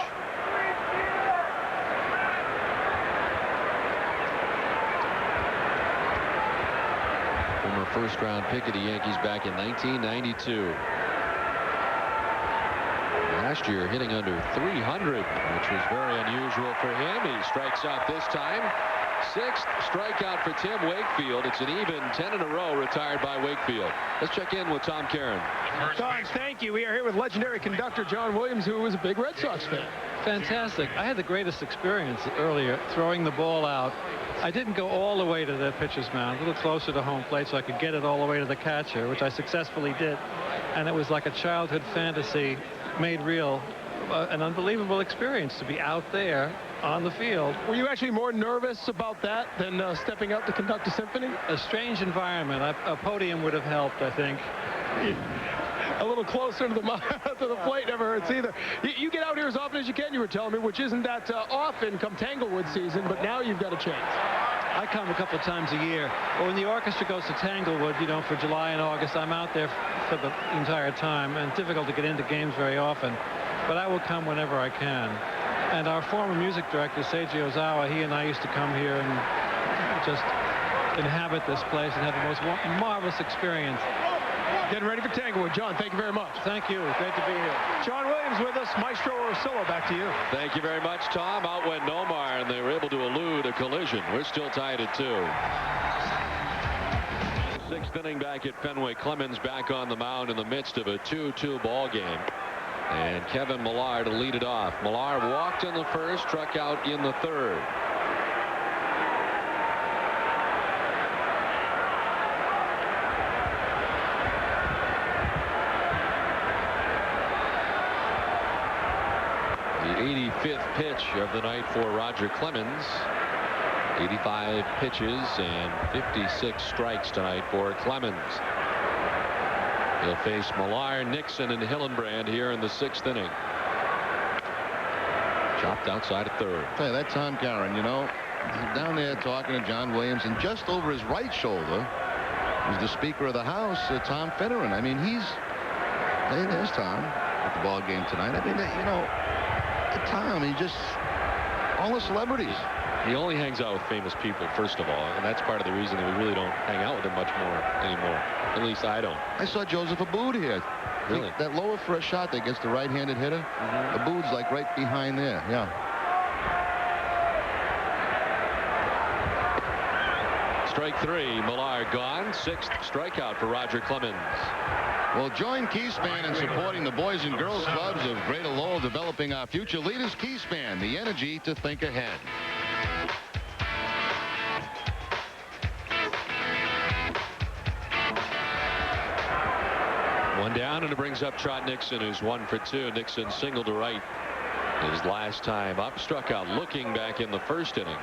S1: Former first-round pick of the Yankees back in 1992. Last year hitting under 300, which was very unusual for him. He strikes out this time. 6th strikeout for Tim Wakefield. It's an even 10 in a row retired by Wakefield. Let's check in with Tom Caron.
S2: Don, thank you. We are here with legendary conductor John Williams, who was a big Red Sox fan.
S5: Fantastic. I had the greatest experience earlier throwing the ball out. I didn't go all the way to the pitcher's mound, a little closer to home plate so I could get it all the way to the catcher, which I successfully did. And it was like a childhood fantasy made real. An unbelievable experience to be out there on the field.
S2: Were you actually more nervous about that than stepping out to conduct a symphony?
S5: A strange environment. A podium would have helped, I think.
S2: A little closer to the plate never hurts either. You get out here as often as you can, you were telling me, which isn't that often come Tanglewood season, but now you've got a chance.
S5: I come a couple of times a year. But when the orchestra goes to Tanglewood, you know, for July and August, I'm out there for the entire time, and it's difficult to get into games very often. But I will come whenever I can. And our former music director, Seiji Ozawa, he and I used to come here and just inhabit this place and have the most marvelous experience.
S2: Getting ready for Tanglewood. John, thank you very much.
S5: Thank you. Great to be here.
S2: John Williams with us. Maestro Orsillo, back to you.
S1: Thank you very much, Tom. Out went Nomar, and they were able to elude a collision. We're still tied at 2. 6th inning back at Fenway. Clemens back on the mound in the midst of a 2-2 ball game. And Kevin Millar to lead it off. Millar walked in the first, struck out in the third. The 85th pitch of the night for Roger Clemens. 85 pitches and 56 strikes tonight for Clemens. He'll face Millar, Nixon, and Hillenbrand here in the 6th inning. Chopped outside of third.
S3: Hey, that Tom Caron, you know, he's down there talking to John Williams, and just over his right shoulder is the Speaker of the House, Tom Finneran. I mean, hey, there's Tom at the ball game tonight. I mean, you know, Tom, he just, all the celebrities.
S1: He only hangs out with famous people, first of all, and that's part of the reason that we really don't hang out with him much more anymore. At least I don't.
S3: I saw Joseph Abboud here.
S1: Really?
S3: That lower for a shot that gets the right-handed hitter. Aboud's like right behind there. Yeah.
S1: Strike 3, Millar gone. 6th strikeout for Roger Clemens.
S3: Well, join Keyspan in supporting the Boys and Girls Clubs of Greater Lowell, developing our future leaders. Keyspan, the energy to think ahead.
S1: One down, and it brings up Trot Nixon, who's 1 for 2. Nixon single to right his last time up. Struck out looking back in the first inning.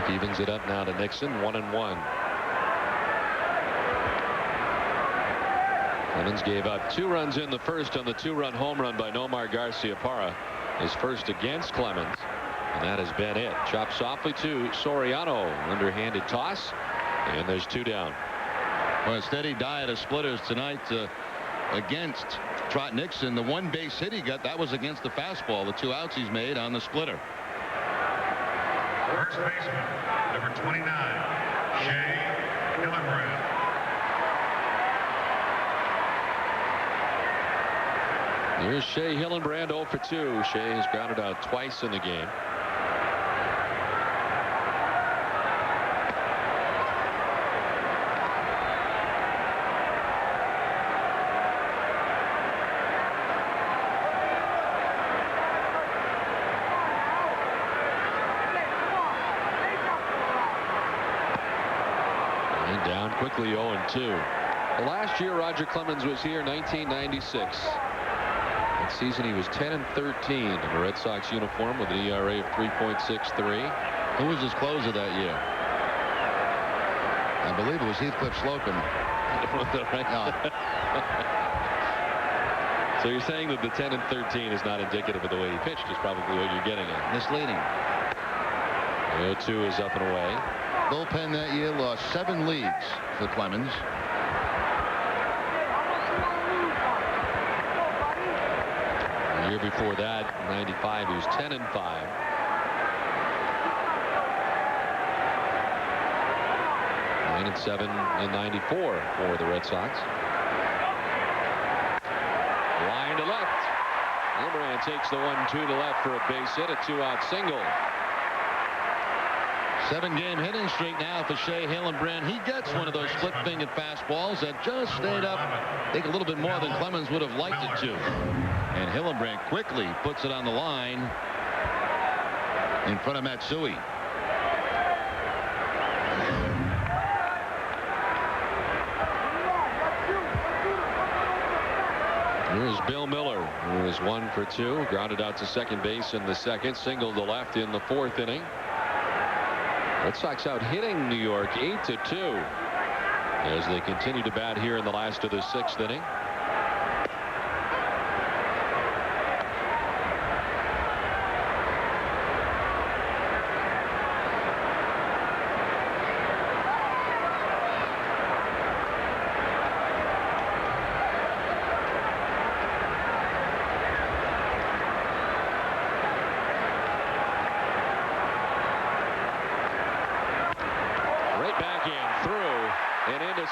S1: Evens it up now to Nixon, 1-1. Clemens gave up 2 runs in the first on the 2-run home run by Nomar Garciaparra. His first against Clemens, and that has been it. Chopped softly to Soriano. Underhanded toss, and there's 2 down.
S3: Well, a steady diet of splitters tonight against Trot Nixon. The 1 base hit he got, that was against the fastball. The 2 outs he's made on the splitter.
S13: First baseman, number 29, Shea Hillenbrand.
S1: Here's Shea Hillenbrand, 0 for 2. Shea has grounded out twice in the game. Quickly 0-2. Well, last year Roger Clemens was here, 1996. That season he was 10-13 in a Red Sox uniform with an ERA of 3.63.
S3: Who was his closer that year? I believe it was Heathcliff Slocum.
S1: So you're saying that the 10-13 is not indicative of the way he pitched, is probably what you're getting at.
S3: Misleading.
S1: The 0-2 is up and away.
S3: Bullpen that year lost 7 leads for Clemens.
S1: The year before that, 95, he was 10-5. 9-7 in 94 for the Red Sox. Line to left. Hillenbrand takes the 1-2 to left for a base hit, a 2-out single.
S3: 7-game hitting streak now for Shea Hillenbrand. He gets one of those split-fingered fastballs that just stayed up, I think, a little bit more than Clemens would have liked it to. And Hillenbrand quickly puts it on the line in front of Matsui.
S1: Here's Bill Miller, who is 1 for 2. Grounded out to second base in the second. Single to left in the 4th inning. Red Sox out hitting New York 8-2 as they continue to bat here in the last of the 6th inning.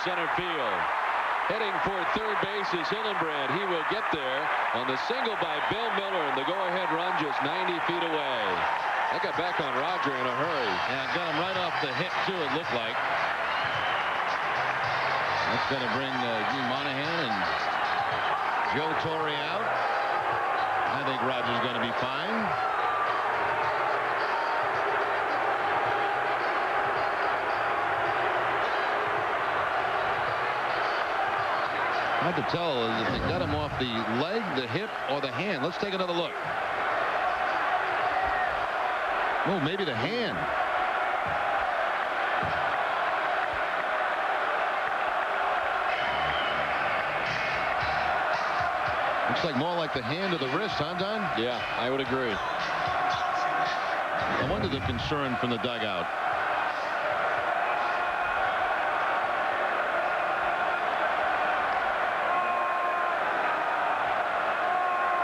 S1: Center field. Heading for third base is Hillenbrand. He will get there on the single by Bill Miller, and the go-ahead run just 90 feet away. That got back on Roger in a hurry.
S3: Yeah, got him right off the hip, too, it looked like. That's going to bring Hugh Monahan and Joe Torre out. I think Roger's going to be fine. Hard to tell if they got him off the leg, the hip, or the hand. Let's take another look. Oh, maybe the hand. Looks like more like the hand or the wrist, huh, Don?
S1: Yeah, I would agree.
S3: I wonder the concern from the dugout.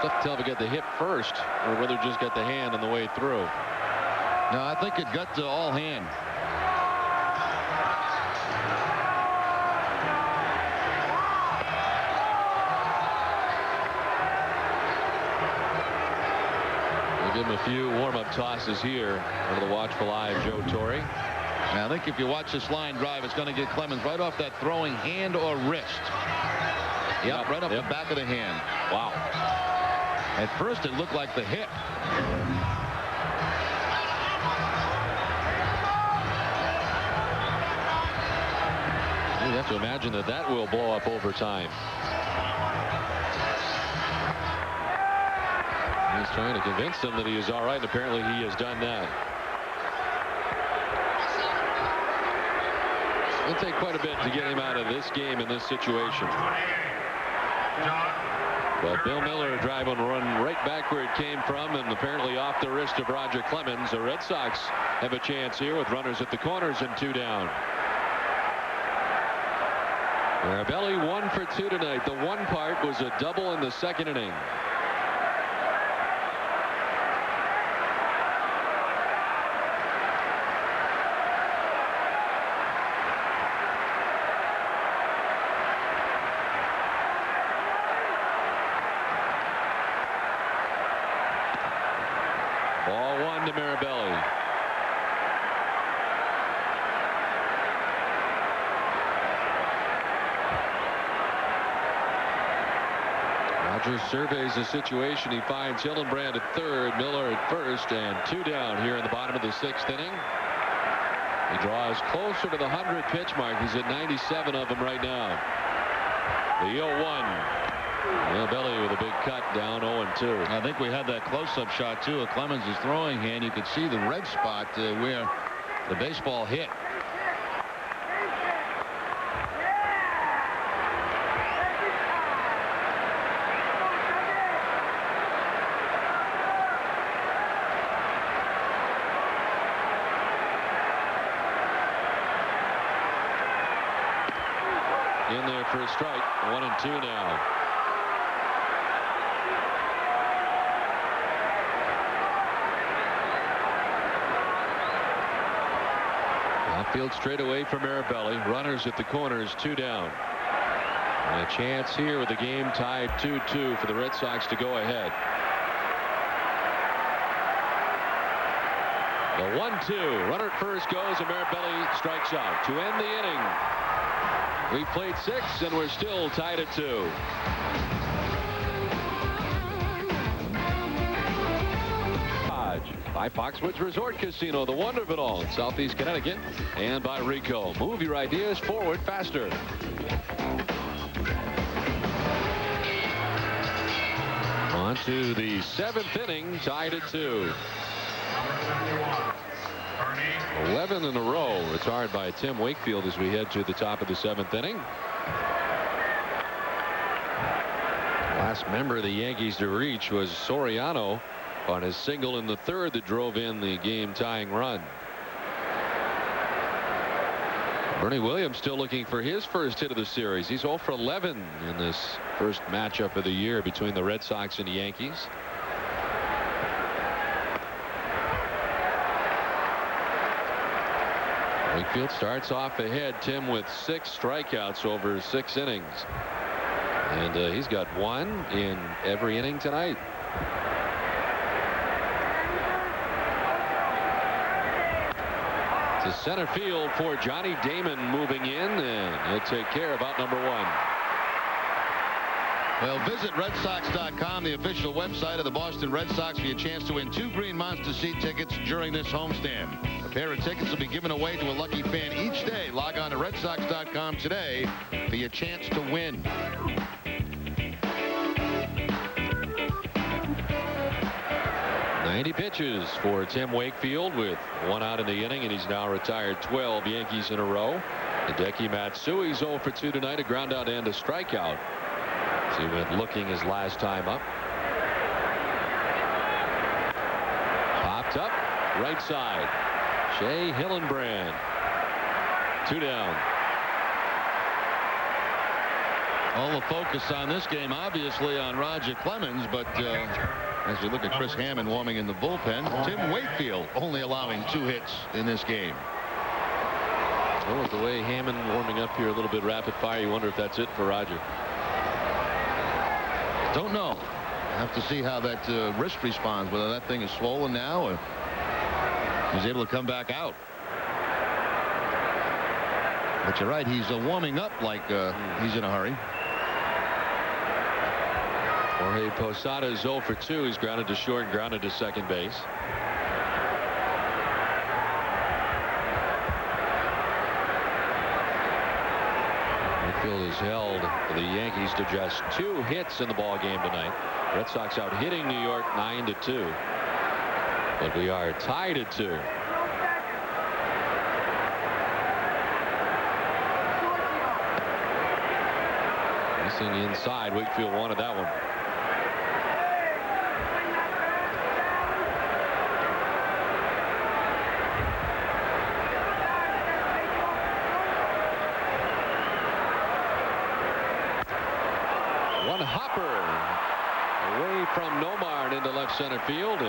S1: Tough to tell if it got the hip first or whether it just got the hand on the way through.
S3: No, I think it got to all hand.
S1: We'll give him a few warm-up tosses here under the watchful eye of Joe Torre.
S3: Now, I think if you watch this line drive, it's going to get Clemens right off that throwing hand or wrist. Yep, right off the back of the hand. Wow. At first, it looked like the hip.
S1: You have to imagine that that will blow up over time. He's trying to convince them that he is all right, and apparently he has done that. It'll take quite a bit to get him out of this game in this situation. But Bill Miller driving run right back where it came from, and apparently off the wrist of Roger Clemens. The Red Sox have a chance here with runners at the corners and 2 down. Mirabelli 1 for 2 tonight. The one part was a double in the second inning. Ball 1 to Mirabelli. Rogers surveys the situation. He finds Hillenbrand at third, Miller at first, and 2 down here in the bottom of the 6th inning. He draws closer to the 100 pitch mark. He's at 97 of them right now. The 0-1. Mirabelli with a big cut, down 0-2.
S3: I think we had that close-up shot too of Clemens' throwing hand. You could see the red spot where the baseball hit.
S1: In there for a strike. 1-2 now. Outfield straight away for Mirabelli. Runners at the corners, 2 down. And a chance here with the game tied 2-2 for the Red Sox to go ahead. The 1-2. Runner at first goes, and Mirabelli strikes out to end the inning. We've played 6, and we're still tied at 2. By Foxwoods Resort Casino, the wonder of it all in Southeast Connecticut, and by Rico. Move your ideas forward faster. On to the 7th inning, tied at 2. 11 in a row retired by Tim Wakefield as we head to the top of the 7th inning. Last member of the Yankees to reach was Soriano on his single in the 3rd that drove in the game-tying run. Bernie Williams still looking for his first hit of the series. He's 0 for 11 in this first matchup of the year between the Red Sox and the Yankees. Wakefield starts off ahead, Tim, with 6 strikeouts over 6 innings. And he's got 1 in every inning tonight. To center field for Johnny Damon moving in, and he'll take care of out number 1.
S3: Well, visit RedSox.com, the official website of the Boston Red Sox, for your chance to win 2 Green Monster seat tickets during this homestand. A pair of tickets will be given away to a lucky fan each day. Log on to RedSox.com today for your chance to win.
S1: Ninety pitches for Tim Wakefield with 1 out in the inning, and he's now retired 12 Yankees in a row. Hideki Matsui's 0 for 2 tonight, a ground out and a strikeout. So he went looking his last time up. Popped up, right side. Shea Hillenbrand. 2 down.
S3: All the focus on this game, obviously, on Roger Clemens, but as we look at Chris Hammond warming in the bullpen, Tim Wakefield only allowing 2 hits in this game.
S1: Well, with the way Hammond warming up here a little bit rapid fire, you wonder if that's it for Roger.
S3: Don't know. Have to see how that wrist responds, whether that thing is swollen now or he's able to come back out. But you're right, he's warming up like he's in a hurry.
S1: Jorge Posada is 0 for 2. He's grounded to short and grounded to second base. Wakefield has held the Yankees to just 2 hits in the ball game tonight. Red Sox out hitting New York 9-2. But we are tied at 2. Missing inside. Wakefield wanted that one. One hopper away from Nomar and into left center field.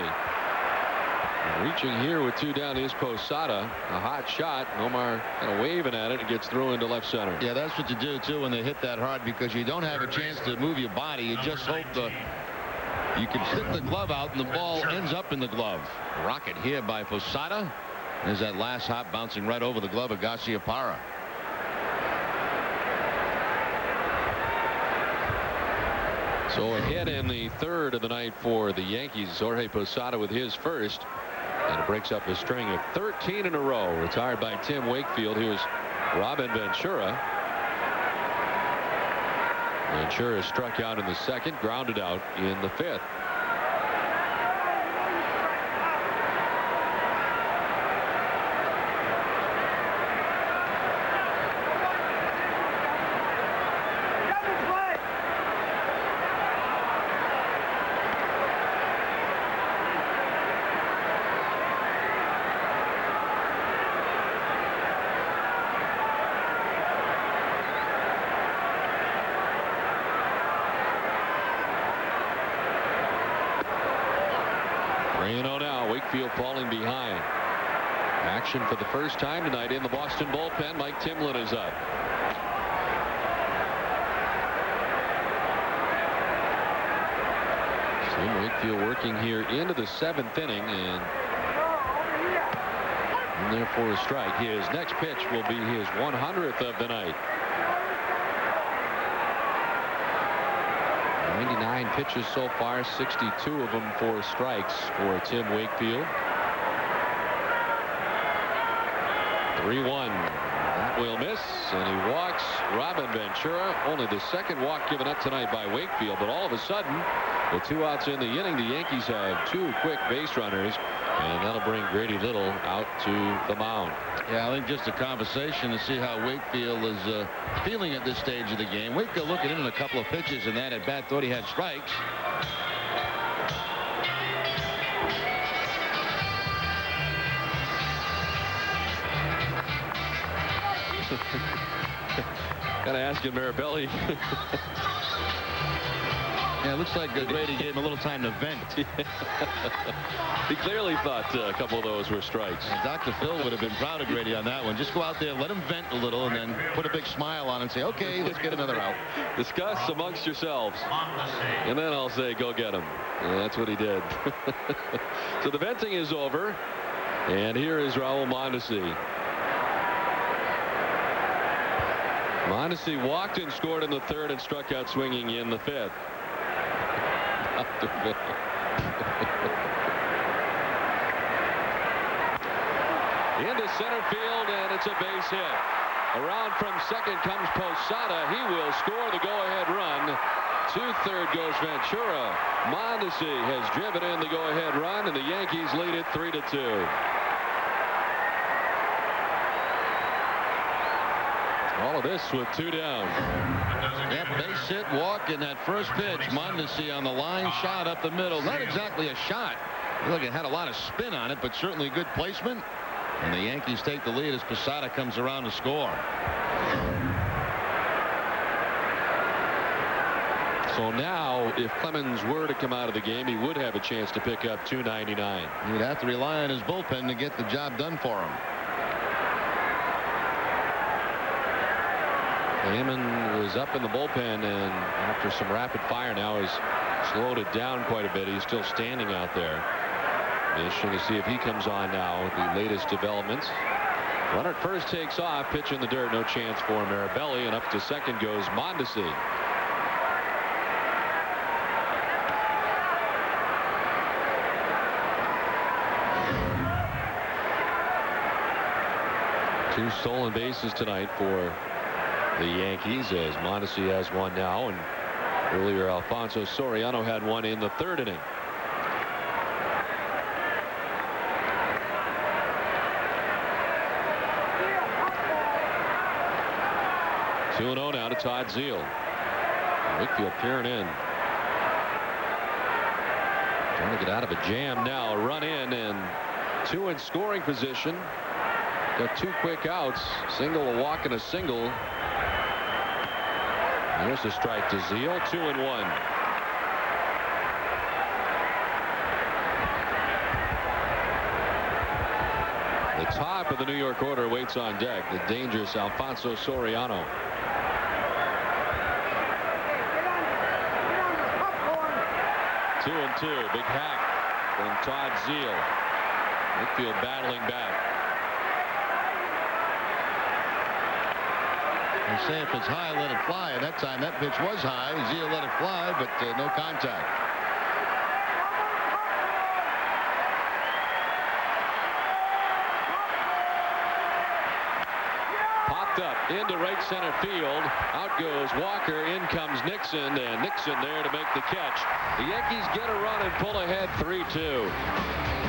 S1: Reaching here with 2 down is Posada. A hot shot. Nomar kind of waving at it. It gets through into left center.
S3: Yeah, that's what you do too when they hit that hard, because you don't have a chance to move your body. You just hope you can stick the glove out and the ball ends up in the glove. Rocket here by Posada. There's that last hop bouncing right over the glove of Garciaparra.
S1: So a hit in the 3rd of the night for the Yankees. Jorge Posada with his first. And it breaks up a string of 13 in a row. Retired by Tim Wakefield. Here's Robin Ventura. Ventura struck out in the 2nd, grounded out in the 5th. Wakefield falling behind. Action for the first time tonight in the Boston bullpen. Mike Timlin is up. Tim Wakefield working here into the 7th inning, and in there for a strike. His next pitch will be his 100th of the night. 99 pitches so far, 62 of them for strikes for Tim Wakefield. 3-1. That will miss, and he walks Robin Ventura. Only the 2nd walk given up tonight by Wakefield, but all of a sudden, with 2 outs in the inning, the Yankees have 2 quick base runners, and that'll bring Grady Little out to the mound.
S3: Yeah, I think just a conversation to see how Wakefield is feeling at this stage of the game. Wakefield looking in a couple of pitches, and that at bat thought he had strikes.
S1: Kind of asking Marabelli.
S3: Yeah, it looks like Grady gave him a little time to vent.
S1: He clearly thought a couple of those were strikes.
S3: And Dr. Phil would have been proud of Grady on that one. Just go out there, let him vent a little, and then put a big smile on and say, okay, let's get another out.
S1: Discuss amongst yourselves. And then I'll say, go get him. And that's what he did. So the venting is over. And here is Raul Mondesi. Mondesi walked and scored in the 3rd and struck out swinging in the 5th. Into center field, and it's a base hit. Around from 2nd comes Posada. He will score the go-ahead run. To 3rd goes Ventura. Mondesi has driven in the go-ahead run, and the Yankees lead it 3-2. All of this with 2 down.
S3: That base hit, walk, and that first pitch. Mondesi on the line, shot up the middle. Not exactly a shot. Look, it had a lot of spin on it, but certainly good placement. And the Yankees take the lead as Posada comes around to score.
S1: So now, if Clemens were to come out of the game, he would have a chance to pick up 299.
S3: He would have to rely on his bullpen to get the job done for him.
S1: Heyman was up in the bullpen, and after some rapid fire now has slowed it down quite a bit. He's still standing out there. Interesting to see if he comes on now with the latest developments. Runner at first takes off. Pitch in the dirt. No chance for Mirabelli. And up to second goes Mondesi. Two stolen bases tonight for the Yankees, as Mondesi has one now, and earlier Alfonso Soriano had one in the third inning. Two 2-0 now to Todd Zeal. Wakefield peering in. Trying to get out of a jam now. A run in and two in scoring position. Got two quick outs. Single, a walk, and a single. There's a strike to Zeal. 2-1. The top of the New York order waits on deck. The dangerous Alfonso Soriano. 2-2. Big hack from Todd Zeal. Wakefield battling back.
S3: They say if it's high, let it fly. At that time, that pitch was high. Zeal let it fly, but no contact.
S1: Popped up into right center field. Out goes Walker. In comes Nixon, and Nixon there to make the catch. The Yankees get a run and pull ahead 3-2.